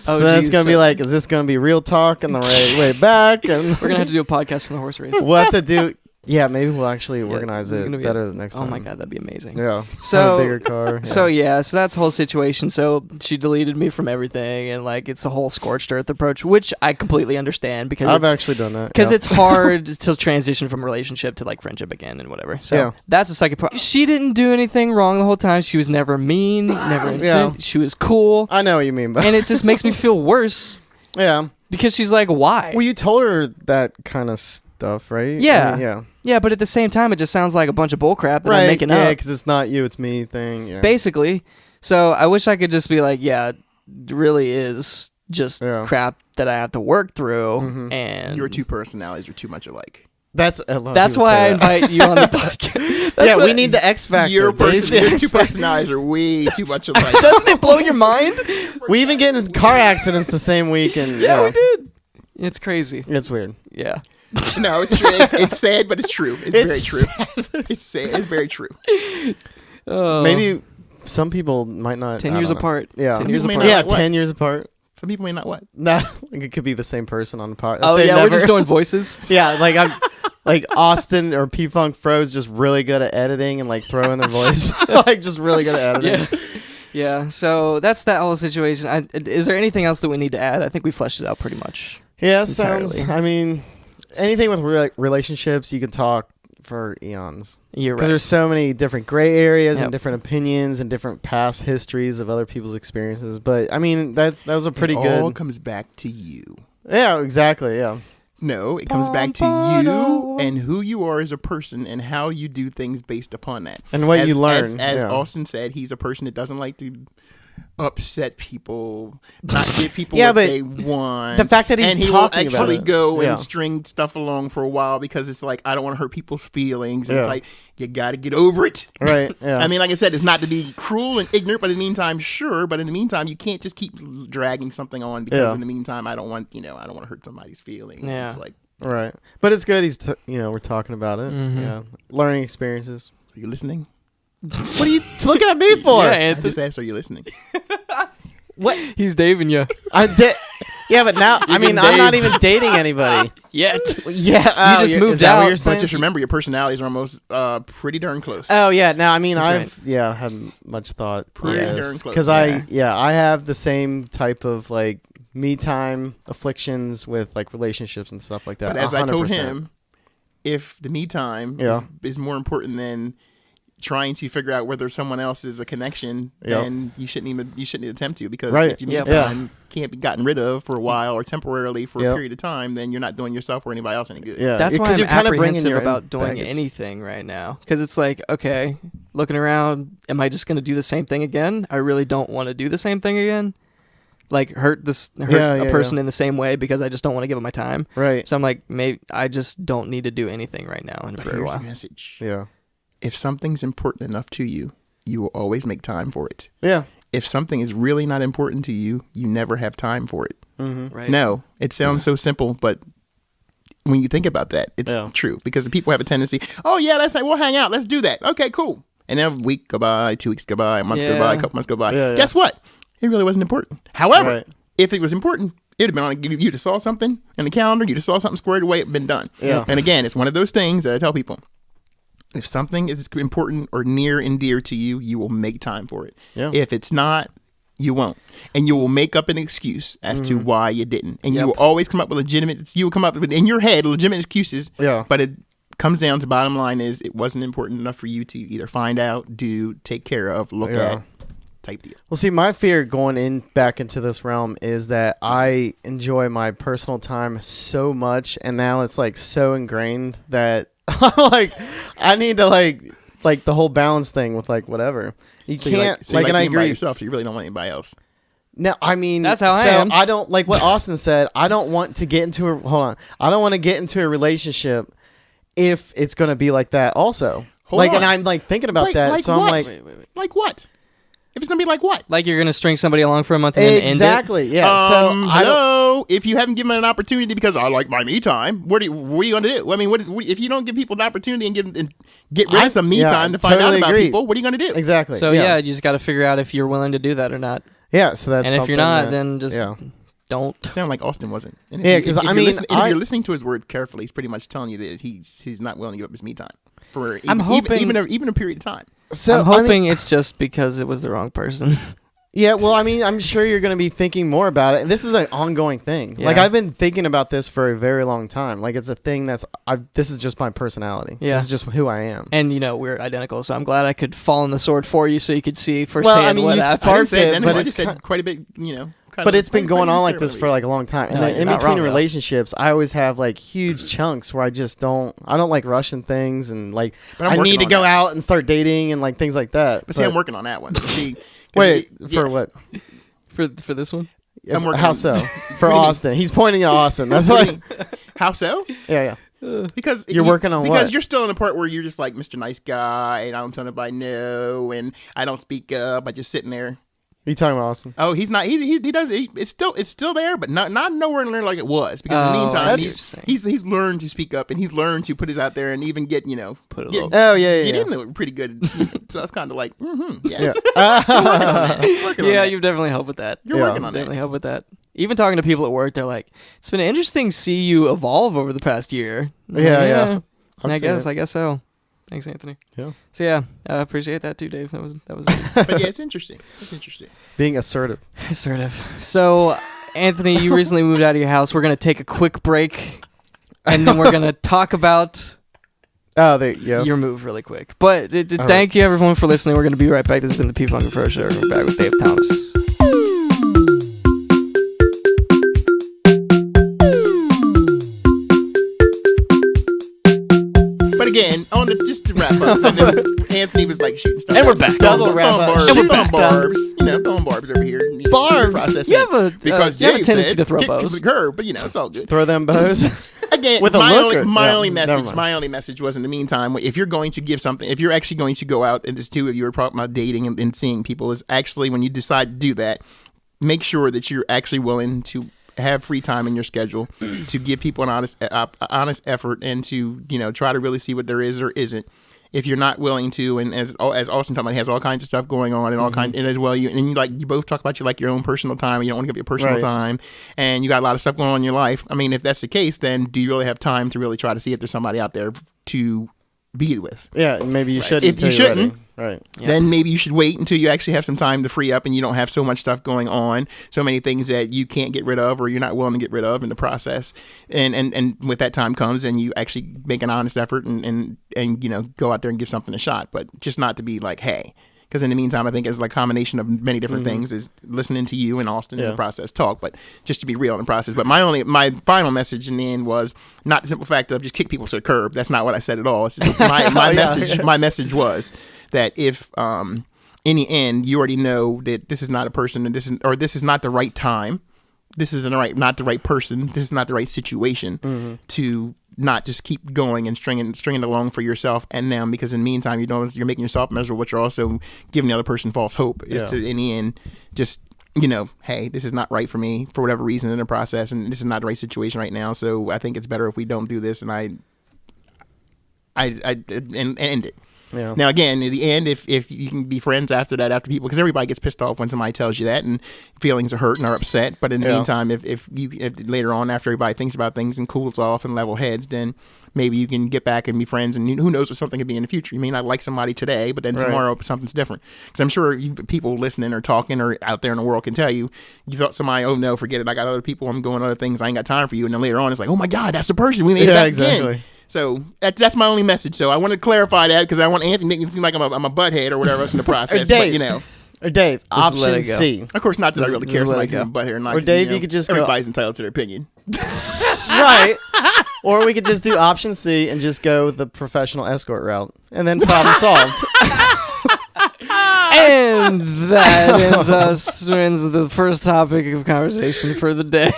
So then it's going to be like, is this going to be real talk on the way back? And we're going to have to do a podcast from the horse race. We'll have to do. Yeah, maybe we'll actually organize it better the next time. Oh my god, that'd be amazing. Yeah. So a bigger car. Yeah. So that's the whole situation. So she deleted me from everything, and like, it's a whole scorched earth approach, which I completely understand, because I've actually done that. Because it's hard to transition from relationship to like friendship again and whatever. So that's the second part. She didn't do anything wrong the whole time. She was never mean, never insane. She was cool. I know what you mean, but and it just makes me feel worse. Yeah. Because she's like, why? Well, you told her that kind of stuff, right? Yeah. I mean, yeah, but at the same time, it just sounds like a bunch of bullcrap that I'm making up. Yeah, because it's not you, it's me thing. Yeah. Basically. So I wish I could just be like, it really is just crap that I have to work through. Mm-hmm. And your two personalities are too much alike. That's why I invite you on the podcast. We need the X factor. Your two personalities are way too much alike. Doesn't it blow your mind? We even get in car accidents the same week, and we did. It's crazy. It's weird. Yeah. No, it's true. It's sad, but it's true. It's very true. It's sad. It's very true. Maybe some people might not. 10 years apart. Yeah. 10 years apart. Yeah, 10 years apart. Some people may not what? No, it could be the same person on the pod. Oh, we're just doing voices? Yeah, like I'm... Like Austin or P-Funk Fro's just really good at editing and like throwing their voice. Like just really good at editing. Yeah. So that's that whole situation. Is there anything else that we need to add? I think we fleshed it out pretty much. Yeah, sounds. I mean, anything with relationships, you can talk for eons. You're right. Because there's so many different gray areas and different opinions and different past histories of other people's experiences. But I mean, that was a pretty good. It all comes back to you. Yeah, exactly. Yeah. No, it comes back to you and who you are as a person and how you do things based upon that. And what you learn. As Austin said, he's a person that doesn't like to upset people, not give people what they want. The fact that he talking will actually about go and string stuff along for a while because it's like, I don't want to hurt people's feelings. And it's like, you got to get over it. Right. Yeah. I mean, like I said, it's not to be cruel and ignorant, but in the meantime, sure. But in the meantime, you can't just keep dragging something on because in the meantime, I don't want to hurt somebody's feelings. Yeah. It's like, right. But it's good. We're talking about it. Mm-hmm. Yeah. Learning experiences. Are you listening? What are you looking at me for? I just asked, are you listening? What? He's Daving you. I did. Yeah, but now I mean I'm not even dating anybody yet. Yeah, you just moved is that what out. you're saying? But just remember, your personalities are almost pretty darn close. Oh yeah, now I mean That's I've haven't much thought Pretty darn close. because I have the same type of like me time afflictions with like relationships and stuff like that. But as I told 100%. him, if the me time is more important than trying to figure out whether someone else is a connection, then you shouldn't attempt to, because if your me time can't be gotten rid of for a while or temporarily for a period of time, then you're not doing yourself or anybody else any good. Yeah, That's why I'm you're kind of bringing apprehensive your about own doing baggage. anything right now. Because it's like, okay, looking around, am I just going to do the same thing again? I really don't want to do the same thing again. Like hurt a person in the same way because I just don't want to give them my time. Right. So I'm like, maybe I just don't need to do anything right now and But for a here's while. the message. Yeah. If something's important enough to you, you will always make time for it. Yeah. If something is really not important to you, you never have time for it. Mm-hmm. Right. No, it sounds so simple, but when you think about that, it's true, because the people have a tendency, oh yeah, we'll hang out, let's do that. Okay, cool. And then a week go by, 2 weeks go by, a month go by, a couple months go by. Yeah, Guess what? It really wasn't important. However, Right. if it was important, it would have been on, you just saw something in the calendar, you just saw something squared away, it'd been done. Yeah. And again, it's one of those things that I tell people. If something is important or near and dear to you, you will make time for it. Yeah. If it's not, you won't. And you will make up an excuse as to why you didn't. And you will always come up with you will come up with, in your head, legitimate excuses. Yeah. But it comes down to, bottom line is, it wasn't important enough for you to either find out, do, take care of, look at, type deal. Well, see, my fear going back into this realm is that I enjoy my personal time so much, and now it's like so ingrained that I'm like, I need to like the whole balance thing with like whatever. You So can't you like and I being by agree. yourself, so you really don't want anybody else. No, I mean That's how I so am. I don't like what Austin said. I don't want to get into I don't want to get into a relationship if it's going to be like that also. Hold on. And I'm like thinking about Wait, that, like so what? I'm like Wait. Like what? If it's gonna be like what? Like you're going to string somebody along for a month and then end it? exactly. Yeah. So I don't Hello. If you haven't given an opportunity because I like my me time, what are you gonna do? I mean, if you don't give people the opportunity and get rid of some me time to find totally out about agree. people, what are you gonna do? exactly. So yeah, you just got to figure out if you're willing to do that or not. Yeah, so that's And if you're something not, that- then just don't. It sounded like Austin wasn't. And if Yeah, you- 'cause if I you're mean, listening- if you're listening to his words carefully, he's pretty much telling you that he's not willing to give up his me time for I'm hoping- even a period of time. So I'm hoping it's just because it was the wrong person. Yeah, well, I mean, I'm sure you're going to be thinking more about it. And this is an ongoing thing. Yeah. Like, I've been thinking about this for a very long time. Like, it's a thing this is just my personality. Yeah. This is just who I am. And, we're identical, so I'm glad I could fall on the sword for you so you could see firsthand Well, I mean, what you happened. I didn't sparked say it, it, but I it's just said kind- quite a bit, But it's been going on like this for like a long time. And No, then you're in not between wrong, though. relationships, I always have like huge chunks where I don't like rushing things and like But I'm I need working to on go that. out and start dating and like things like that. But see, I'm working on that one. See, 'cause Wait, yes. for what? For this one? I'm working How on- so? For What do you mean? Austin. He's pointing at Austin. That's What do what. you mean? How so? Yeah. Because You're working on because what? you're still in the part where you're just like Mr. Nice Guy, and I don't tell nobody no, and I don't speak up. I just sitting there. You talking about Austin? Oh, he's not. He does. It's still there, but not nowhere near like it was. Because in the Oh, meantime, I see what he's you're saying. he's learned to speak up, and he's learned to put his out there, and even get Put a get, little- Oh yeah. get in there pretty good. So that's kind of like yes. Yeah. Working on that. Working on Yeah, that. you've definitely helped with that. You're Yeah. working on Definitely that. helped with that. Even talking to people at work, they're like, "It's been interesting to see you evolve over the past year." I'm like, Yeah. And I've seen it. I guess so. Thanks, Anthony. Yeah. So yeah, I appreciate that too, Dave. That was But yeah, it's interesting. It's interesting. Being assertive. assertive. So, Anthony, you recently moved out of your house. We're gonna take a quick break, and then we're gonna talk about Oh, yeah. your move really quick. But All thank you everyone for listening. We're gonna be right back. This has been the P-Funk and Fro Show. We're back with Dave Thomas. But again, just to wrap up, so I know Anthony was like shooting stuff. And we're out. back. Double Throwing wrap up. barbs, And we're throwing back. barbs, throwing barbs over here. Barbs? Processing. You have a because you have a Dave tendency said, to throw kick bows. the curve, but it's all good. Throw them bows. Again, With a my look only, or- my no, only never message, mind. my only message was in the meantime, if you're going to give something, if you're actually going to go out and there's two of you are talking about dating and seeing people, is actually when you decide to do that, make sure that you're actually willing to have free time in your schedule to give people an honest effort and to try to really see what there is or isn't. if you're not willing to, and as Austin talked about, he has all kinds of stuff going on and all kinds, and as well, you both talk about your own personal time. You don't want to give your personal time, and you got a lot of stuff going on in your life. I mean, if that's the case, then do you really have time to really try to see if there's somebody out there to be with? Yeah, maybe you shouldn't. If you shouldn't, right? Then maybe you should wait until you actually have some time to free up and you don't have so much stuff going on, so many things that you can't get rid of or you're not willing to get rid of in the process. And with that time comes and you actually make an honest effort and go out there and give something a shot, but just not to be like, hey. Because in the meantime, I think it's like a combination of many different things, is listening to you and Austin in the process talk, but just to be real in the process. But my final message in the end was not the simple fact of just kick people to the curb. That's not what I said at all. It's just my message was that if in the end you already know that this is not a person and this is not the right time, this is not the right person, this is not the right situation to not just keep going and stringing it along for yourself and them, because in the meantime you're making yourself miserable, but you're also giving the other person false hope. Is to in the end just hey, this is not right for me for whatever reason in the process, and this is not the right situation right now, so I think it's better if we don't do this, and I end it. Yeah. Now, again, in the end, if you can be friends after people, because everybody gets pissed off when somebody tells you that, and feelings are hurt and are upset. But in the meantime, if later on, after everybody thinks about things and cools off and level heads, then maybe you can get back and be friends. And who knows what something could be in the future. You may not like somebody today, but then tomorrow something's different. Because I'm sure people listening or talking or out there in the world can tell you thought somebody, oh no, forget it, I got other people, I'm going other things, I ain't got time for you. And then later on, it's like, oh my God, that's the person, we made it back again. So that's my only message. So I want to clarify that because I want Anthony to make it seem like I'm a butthead or whatever else in the process. Or Dave, but, or Dave, option C. Of course, not that I really care if somebody's a butthead or not. Or Dave, you could just everybody's entitled to their opinion. Right. Or we could just do option C and just go the professional escort route, and then problem solved. And that ends the first topic of conversation for the day.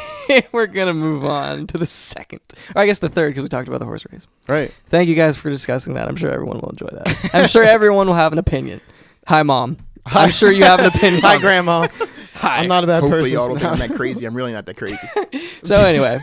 We're going to move on to the second. Or I guess the third, because we talked about the horse race. Right. Thank you guys for discussing that. I'm sure everyone will enjoy that. I'm sure everyone will have an opinion. Hi, Mom. I'm sure you have an opinion. Hi, Grandma. Hi. I'm not a bad person. Hopefully y'all don't think I'm that crazy. I'm really not that crazy. So anyway,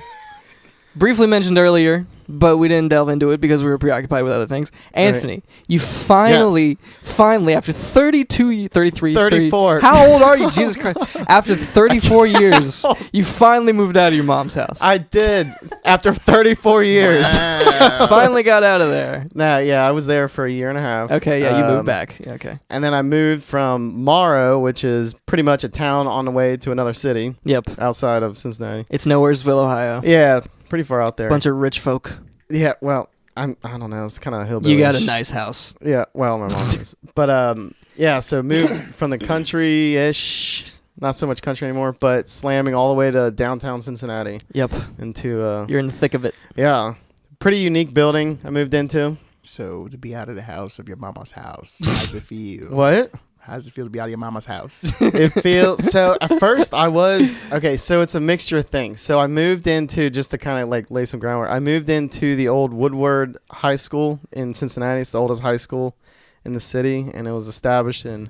briefly mentioned earlier, but we didn't delve into it because we were preoccupied with other things. Anthony, you finally, after 34. How old are you? Jesus Christ. After 34 years, you finally moved out of your mom's house. I did. After 34 years. Wow. Finally got out of there. Yeah, I was there for a year and a half. Okay, yeah, you moved back. Yeah, okay. And then I moved from Morrow, which is pretty much a town on the way to another city. Yep. Outside of Cincinnati. It's Nowheresville, Ohio. Yeah, pretty far out there. Bunch of rich folk. Yeah, well, I don't know. It's kind of hillbilly. You got a nice house. Yeah, well, my mom is. But yeah, so moved from the country-ish, not so much country anymore, but slamming all the way to downtown Cincinnati. Yep. Into you're in the thick of it. Yeah, pretty unique building I moved into. So to be out of the house of your mama's house, how does it feel? What? How does it feel to be out of your mama's house? It feels so. At first, I was okay. So it's a mixture of things. So I moved into, just to kind of like lay some groundwork, I moved into the old Woodward High School in Cincinnati. It's the oldest high school in the city, and it was established in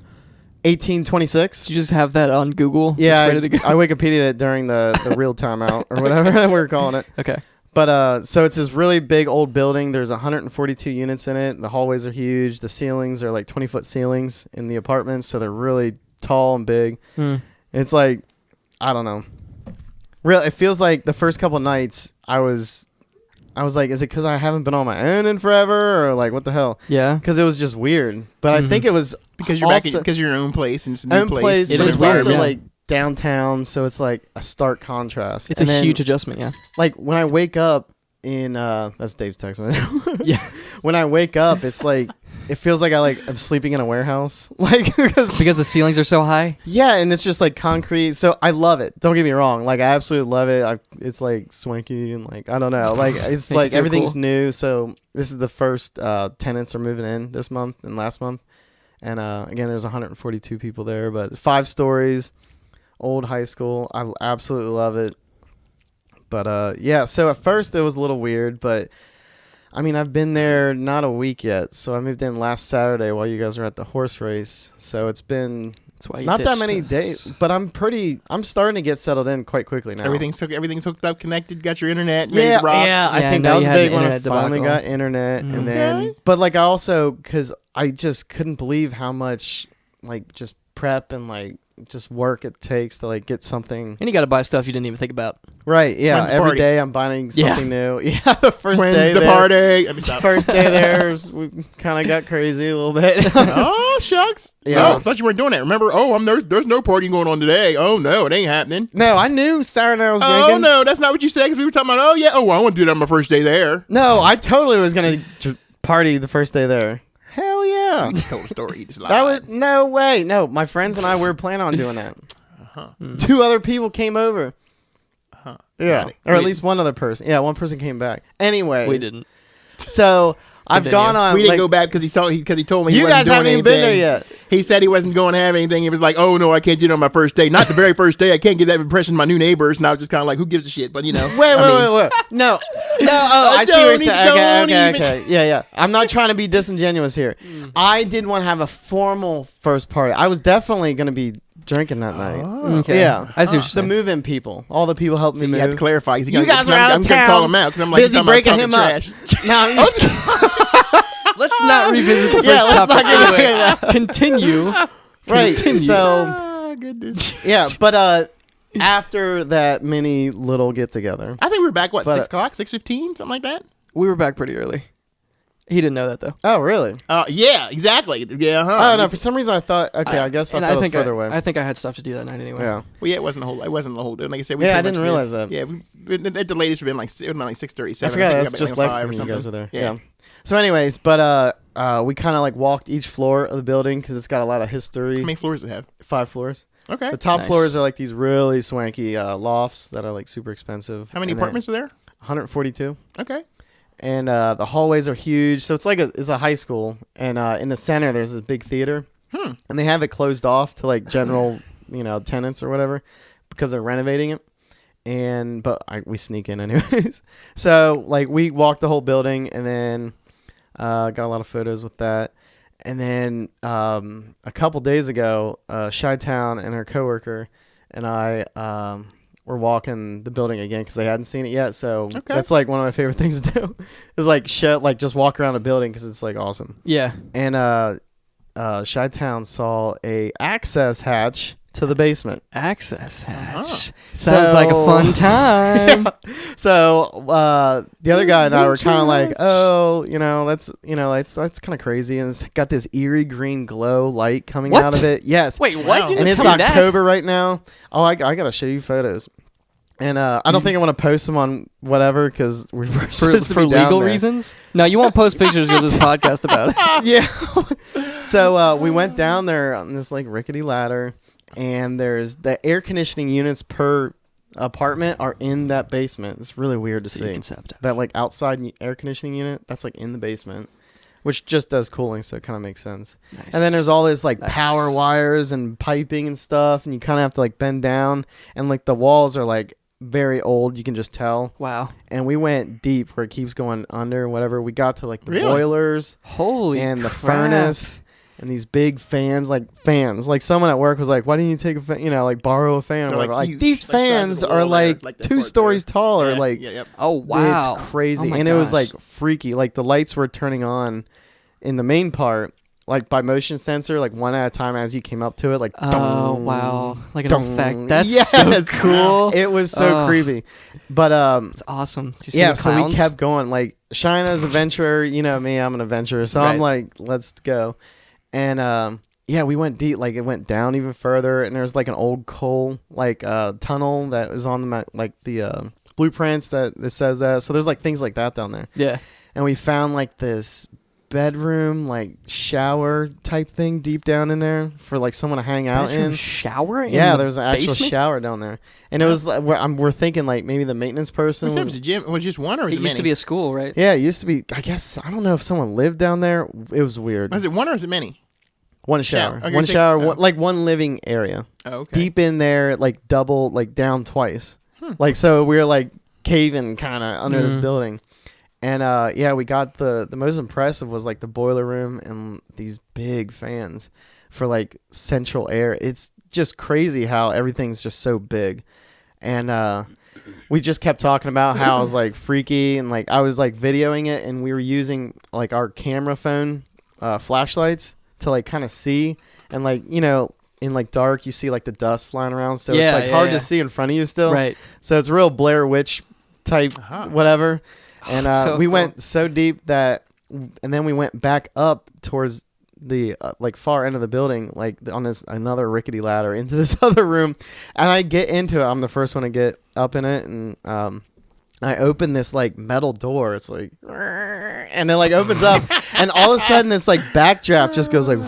1826. Did you just have that on Google? Yeah, just ready to go? I Wikipedia'd it during the real timeout or whatever we're calling it. Okay. But so it's this really big old building. There's 142 units in it. The hallways are huge. The ceilings are like 20-foot ceilings in the apartments, so they're really tall and big. It's like, I don't know. It feels like the first couple of nights I was like, is it because I haven't been on my own in forever, or like what the hell? Yeah. Because it was just weird. But I think it was because you're back because you're your own place and it's a new place. It but is it's weird, also yeah. like downtown, so it's like a stark contrast. It's a huge adjustment, yeah. Like when I wake up in that's Dave's text message. Yeah. When I wake up, it's like it feels like I'm sleeping in a warehouse, like because the ceilings are so high. Yeah, and it's just like concrete. So I love it. Don't get me wrong. Like I absolutely love it. It's like swanky and like I don't know. Like it's like everything's new. So this is the first tenants are moving in this month and last month, and again there's 142 people there, but 5 stories. Old high school. I absolutely love it. But yeah, so at first it was a little weird, but I mean, I've been there not a week yet. So I moved in last Saturday while you guys were at the horse race. So it's been That's why you Not that ditched many us. days, but I'm starting to get settled in quite quickly now. Everything's hooked up, connected. Got your internet. Ready Yeah, to rock. yeah. I Yeah, think no, that was you a had big an when I internet finally debacle. got internet, and then, Okay. but like I also because I just couldn't believe how much like just prep and like just work it takes to like get something And you got to buy stuff you didn't even think about. right. Yeah, When's the every party? day I'm buying Yeah. something new. Yeah, the first When's day the there, party? I mean, stop. First day there, we kind of got crazy a little bit. Oh shucks. Yeah. Oh, I thought you weren't doing that. Remember? Oh, there's no party going on today. Oh no, it ain't happening. No, I knew Saturday I was Oh drinking. no, that's not what you said. Because we were talking about. Oh yeah. Oh, well, I want to do that on my first day there. No, I totally was gonna party the first day there. Hell yeah. You just told a story. You just lied. That was no way. No, my friends and I were planning on doing that. Two other people came over. Yeah, Got it. or at We- least one other person. Yeah, one person came back. Anyway, We didn't. So I've Continue. gone on. We didn't like, go back because he told me he You wasn't guys doing haven't even anything. been there yet. He said he wasn't going to have anything. He was like, "Oh no, I can't do it on my first day. Not the very first day. I can't get that impression of my new neighbors." And I was just kind of like, "Who gives a shit?" But you know, Wait. No. Oh, I see what you're saying. don't Okay. Yeah. I'm not trying to be disingenuous here. I didn't want to have a formal first party. I was definitely going to be drinking that night. Okay. Yeah. I see what you're The saying. move-in people. All the people helped me you move. have to clarify. Cause You guys are out of I'm gonna call town. him out because I'm like Busy he's breaking talking him trash. up. No, I'm just Let's not revisit the first Yeah, let's topic. not get Anyway, into that. continue. right. Continue. So Oh goodness. yeah, but after that mini little get together. I think we were back what But- 6 o'clock, 6:15, something like that. We were back pretty early. He didn't know that though. Oh really? Yeah, exactly. Yeah, Oh no, for some reason I thought I guess I And thought it was think further away. I think I had stuff to do that night anyway. Yeah. Well, yeah, it wasn't a whole. Like I said, we Yeah, I pretty didn't much realize did. that. Yeah, at the latest, we've been like 6:37. I forgot think we that's got just back like 5 Lexington or when you guys something. were there. Yeah. So anyways, but we kind of like walked each floor of the building because it's got a lot of history. How many floors does it have? 5 floors. Okay. The top Nice. floors are like these really swanky lofts that are like super expensive. How many And then apartments are there? 142. Okay. And the hallways are huge. So it's like it's a high school, and in the center there's this big theater, and they have it closed off to like general, tenants or whatever, because they're renovating it. But we sneak in anyways. So like we walked the whole building, and then got a lot of photos with that. And then a couple days ago, Chi-Town and her coworker and I were walking the building again because they hadn't seen it yet. So that's like one of my favorite things to do is like just walk around a building because it's like awesome. Yeah. And Chi-Town saw a access hatch to the basement. Access hatch. Oh. Sounds like a fun time. So the other guy and I were kind of like, oh, that's kind of crazy, and it's got this eerie green glow light coming What? out of it. Yes. Wait, what? Wow. You And didn't it's tell me that. October right now. Oh, I gotta show you photos. And I don't think I want to post them on whatever because we were supposed to For be down legal there. reasons? No, you won't post pictures. You'll just podcast about it. Yeah. So we went down there on this like rickety ladder, and there's the air conditioning units per apartment are in that basement. It's really weird to So you see can sept. that like outside air conditioning unit that's like in the basement, which just does cooling, so it kind of makes sense. Nice. And then there's all this like Nice. power wires and piping and stuff, and you kind of have to like bend down, and like the walls are like very old, you can just tell. Wow. And we went deep where it keeps going under and whatever. We got to like the Really? boilers Holy and the crap. furnace and these big fans. Like someone at work was like, "Why didn't you take a fan? Like borrow a fan or They're, whatever?" Like huge, these like, size of fans the are wall there, like like that 2 part stories there. tall, or Yeah, like yeah. Oh, wow. it's crazy. Oh my And it was gosh. like freaky. Like the lights were turning on in the main part, like by motion sensor, like one at a time as you came up to it. Like Oh, dong, wow. Like an dong. effect. That's Yes. so cool. It was so Oh. creepy. But It's awesome. Did you see yeah, the so we clowns? kept going. Like Shina's a venturer, you know me, I'm an adventurer. So I'm Right. like, let's go. And yeah, we went deep. Like it went down even further, and there's like an old coal like tunnel that is on the blueprints that says that. So there's like things like that down there. Yeah. And we found like this bedroom like shower type thing deep down in there for like someone to hang out Bedroom in. shower? In Yeah, the there was an actual basement? shower down there, and it was like we're thinking like maybe the maintenance person. What's up? Was it gym? Was it just one or was It it used to many? be a school, right? Yeah, it used to be. I guess I don't know if someone lived down there. It was weird. Was it one or is it many? One shower, Okay, one so- shower, oh. like one living area. Oh, okay. Deep in there, like double, like down twice. Like so, we were like caving kind of under this building, And we got the most impressive was like the boiler room and these big fans for like central air. It's just crazy how everything's just so big. And we just kept talking about how it was like freaky, and like I was like videoing it, and we were using like our camera phone flashlights to like kind of see, and like, you know, in like dark you see like the dust flying around, so it's like hard to see in front of you still. Right. So it's real Blair Witch type whatever. And so we cool. went so deep that, and then we went back up towards the like far end of the building, like on this another rickety ladder into this other room, and I get into it. I'm the first one to get up in it, and I open this like metal door. It's like, and it like opens up, and all of a sudden this like backdraft just goes like,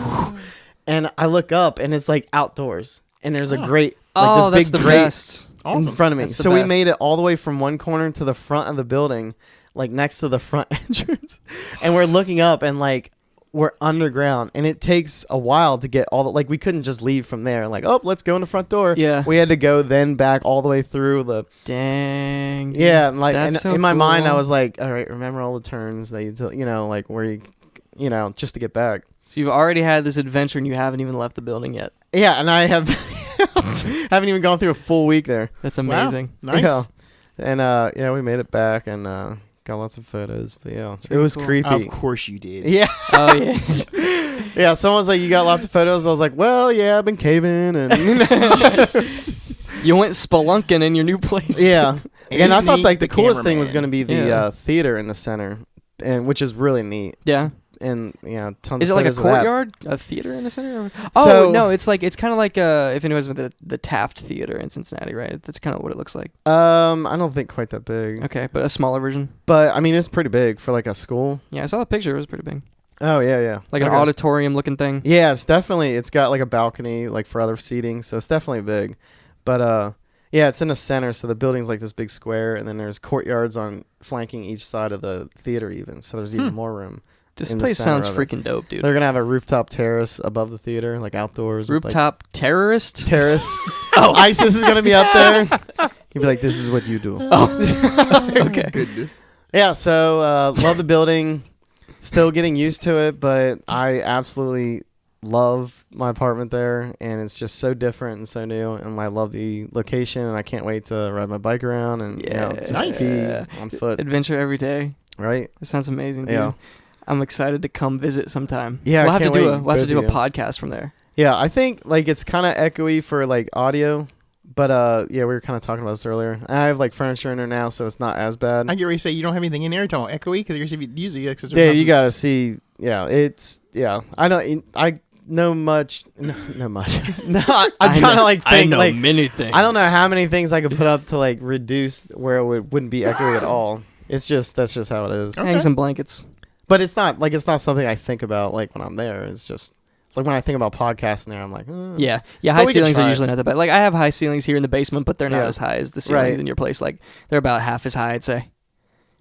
and I look up, and it's like outdoors, and there's a great like this big grate in front of me. So we made it all the way from one corner to the front of the building, like next to the front entrance, and we're looking up, and like we're underground, and it takes a while to get all the, like we couldn't just leave from there, like, oh, let's go in the front door. Yeah, we had to go then back all the way through the dang. Yeah, and like, and so in my cool. mind I was like, all right, remember all the turns that you know, like where you know, just to get back. So you've already had this adventure and you haven't even left the building yet. Yeah, and I have haven't even gone through a full week there. That's amazing. Wow. Nice. Yeah. And we made it back, and got lots of photos. But yeah, it was cool. creepy. Of course you did. Yeah. Oh yeah. Yeah, someone's like, you got lots of photos. I was like, well, yeah, I've been caving, and You went spelunking in your new place. yeah. And I thought like the the coolest thing cameraman. was going to be the theater in the center, and which is really neat. Yeah. And you know, tons. Is it of like a photos of that. courtyard, a theater in the center? Oh So- no, it's kind of like if anyone's with the Taft Theater in Cincinnati, right? That's kind of what it looks like. I don't think quite that big. Okay, but a smaller version. But I mean, it's pretty big for like a school. Yeah, I saw the picture. It was pretty big, Oh yeah. like an Okay. auditorium looking thing. Yeah, it's got like a balcony like for other seating, so it's definitely big. But yeah, it's in the center, so the building's like this big square, and then there's courtyards on flanking each side of the theater even, so there's even more room. This in the place center sounds of it. freaking dope, dude. They're gonna have a rooftop terrace above the theater, like outdoors. with, like, Rooftop terrorist. terrace. ISIS is gonna be up there. He'd be like, "This is what you do." Okay. Goodness. Yeah, so love the building. Still getting used to it, but I absolutely love my apartment there, and it's just so different and so new, and I love the location, and I can't wait to ride my bike around and you know, just Nice. be on foot. Adventure every day. Right? That sounds amazing, dude. Yeah. I'm excited to come visit sometime. Yeah, we'll I have to can't do wait. we'll have to Both do of a you. podcast from there. Yeah, I think like it's kind of echoey for like audio, but yeah, we were kind of talking about this earlier. I have like furniture in there now, so it's not as bad. I get ready to say you don't have anything in there. You're talking about echoey because you're usually like, Yeah, you gotta see. Yeah, it's I don't. I know much. No much. No, I'm trying to like think. Like many things. I don't know how many things I could put up to like reduce where it wouldn't be echoey at all. It's just that's just how it is. Hang some blankets. But it's not something I think about like when I'm there. It's just like when I think about podcasting there, I'm like, Yeah. But High we could ceilings are try it. usually not that bad. Like I have high ceilings here in the basement, but they're not Yeah. as high as the ceilings Right. in your place. Like they're about half as high, I'd say.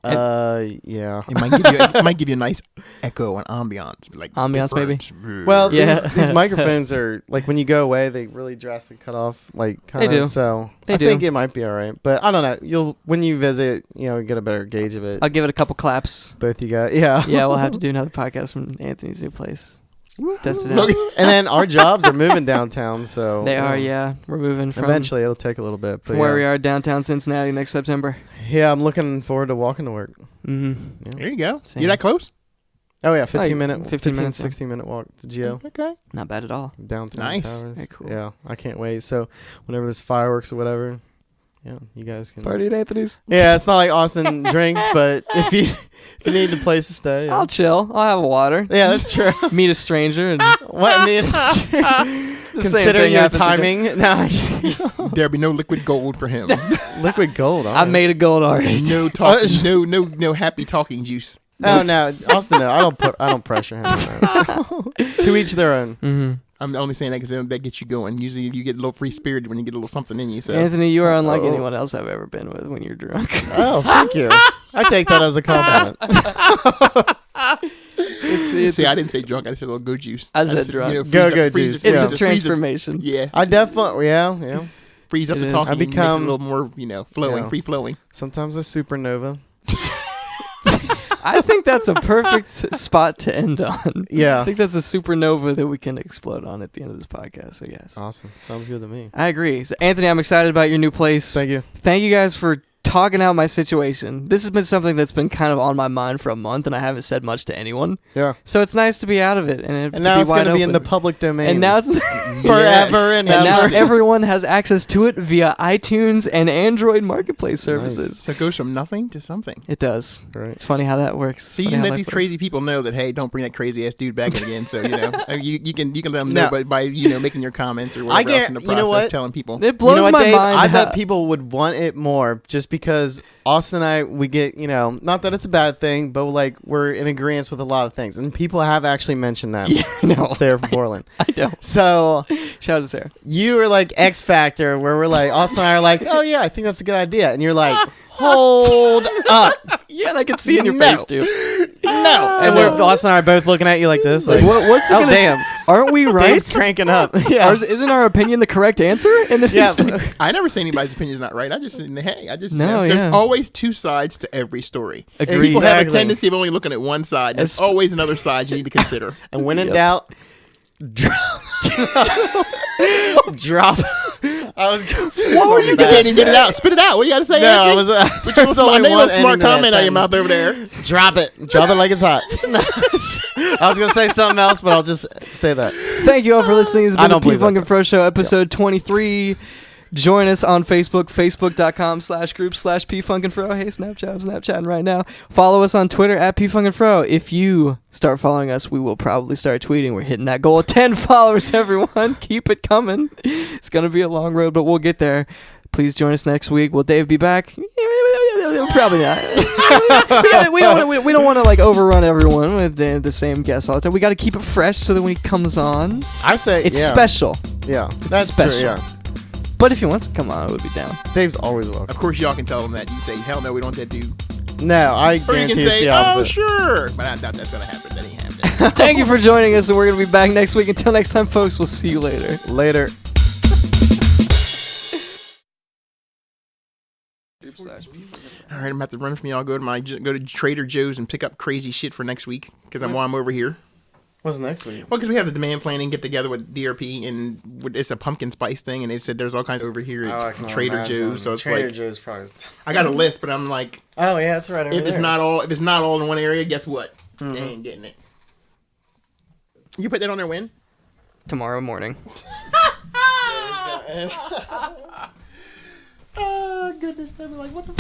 Yeah. It might give you a nice echo and ambiance, like Ambiance, maybe? different. Well, Yeah. these microphones are like when you go away, they really drastically cut off. Like kind They do. of. So They I do. think it might be all right. But I don't know. When you visit, get a better gauge of it. I'll give it a couple claps. Both you guys, yeah. Yeah, we'll have to do another podcast from Anthony's new place. Test it out. And then our jobs are moving downtown, so They are, yeah. We're moving from Eventually, it'll take a little bit. But from where yeah. we are downtown Cincinnati next September. Yeah, I'm looking forward to walking to work. Mm-hmm. There you go. Same. You're that close? Oh yeah, Like 15 minutes, yeah. 16-minute walk to Geo Okay. Not bad at all. downtown Nice. Towers. Very cool. Yeah, I can't wait. So whenever there's fireworks or whatever, yeah, you guys can Party at Anthony's. Yeah, it's not like Austin drinks, but if you need a place to stay, yeah, I'll chill. I'll have a water. yeah that's true. Meet a stranger and What I mean, the same consider thing your happens again. timing. No, There'll be no liquid gold for him. liquid gold. I made a gold already. No talking. No happy talking juice. Oh no, Austin. No, I don't pressure him. No. To each their own. Mm-hmm. I'm only saying that because that gets you going. Usually you get a little free spirited when you get a little something in you. So Anthony, you are unlike Oh. anyone else I've ever been with when you're drunk. Oh, thank you. I take that as a compliment. it's see, I didn't say drunk. I said a little go juice. I said just drunk. freeze Go up- freeze juice, it- it's yeah. a freeze it- transformation. Yeah, I definitely, yeah. freeze up It the is. talking. I Makes it become- a little more, flowing, Yeah. free flowing. Sometimes a supernova. I think that's a perfect spot to end on. Yeah. I think that's a supernova that we can explode on at the end of this podcast, I guess. Awesome. Sounds good to me. I agree. So, Anthony, I'm excited about your new place. Thank you. Thank you guys for talking out my situation. This has been something that's been kind of on my mind for a month, and I haven't said much to anyone. Yeah. So it's nice to be out of it. And now it's going to be in the public domain. And now it's forever and and now ever. everyone has access to it via iTunes and Android marketplace services. Nice. So it goes from nothing to something. It does. Right. It's funny how that works. So you can let these crazy people know that, hey, don't bring that crazy ass dude back in again. So you can let them know by making your comments or whatever else in the process, telling people. It blows my Dave, mind. I bet people would want it more just because Austin and I, we get, not that it's a bad thing, but like we're in agreement with a lot of things, and people have actually mentioned that. Yeah, I know. Sarah from Portland. I know. So shout out to Sarah. You were like X Factor, where we're like Austin and I are like, oh yeah, I think that's a good idea, and you're like, hold up. Yeah, and I can see in your face too. No, and Austin and I are both looking at you like this. Like, what's it oh gonna damn? Aren't we right? Dave's cranking up. Yeah. Isn't our opinion the correct answer? And then Yeah. I never say anybody's opinion is not right. I just say, hey, No, there's yeah. always two sides to every story. And Agreed. people have a Exactly. tendency of only looking at one side. There's always another side you need to consider. And when in Yep. doubt, drop. I was going to What were you going to get it out? Spit it out. What you got to say? No, I Anthony? was. Put your only little one smart ending to that comment out of your sentence. mouth over there. Drop it like it's hot. I was gonna say something else, but I'll just say that. Thank you all for listening. This has I been the don't believe P-Funk that. and Fro Show, episode 23. Join us on Facebook, facebook.com/group/P-Funk and Fro. Hey, Snapchat, I'm Snapchatting right now. Follow us on Twitter at P-Funk and Fro. If you start following us, we will probably start tweeting. We're hitting that goal of 10 followers, everyone. Keep it coming. It's going to be a long road, but we'll get there. Please join us next week. Will Dave be back? Probably not. we don't want to like overrun everyone with the same guests all the time. We got to keep it fresh so that when he comes on, I say it's yeah. special. Yeah, that's special. true. Yeah, But if he wants to come on, I would be down. Dave's always welcome. Of course, y'all can tell them that. You say, hell no, we don't want that dude. No, I Or you guarantee can it's say, the oh, opposite. sure. But I doubt that's going to happen. That ain't happening. Thank you for joining us, and we're going to be back next week. Until next time, folks, we'll see you later. Later. All right, I'm going to have to run from y'all. Go to Trader Joe's and pick up crazy shit for next week because while I'm over here. What's next week? Well, because we have the demand planning get together with DRP, and it's a pumpkin spice thing, and they said there's all kinds over here at Trader Joe's. So it's Trader like Joe's probably. I got a list, but I'm like, Oh yeah, that's right. if it's not all in one area, guess what? They ain't getting it. You put that on there when? Tomorrow morning. Oh goodness, they were like, what the.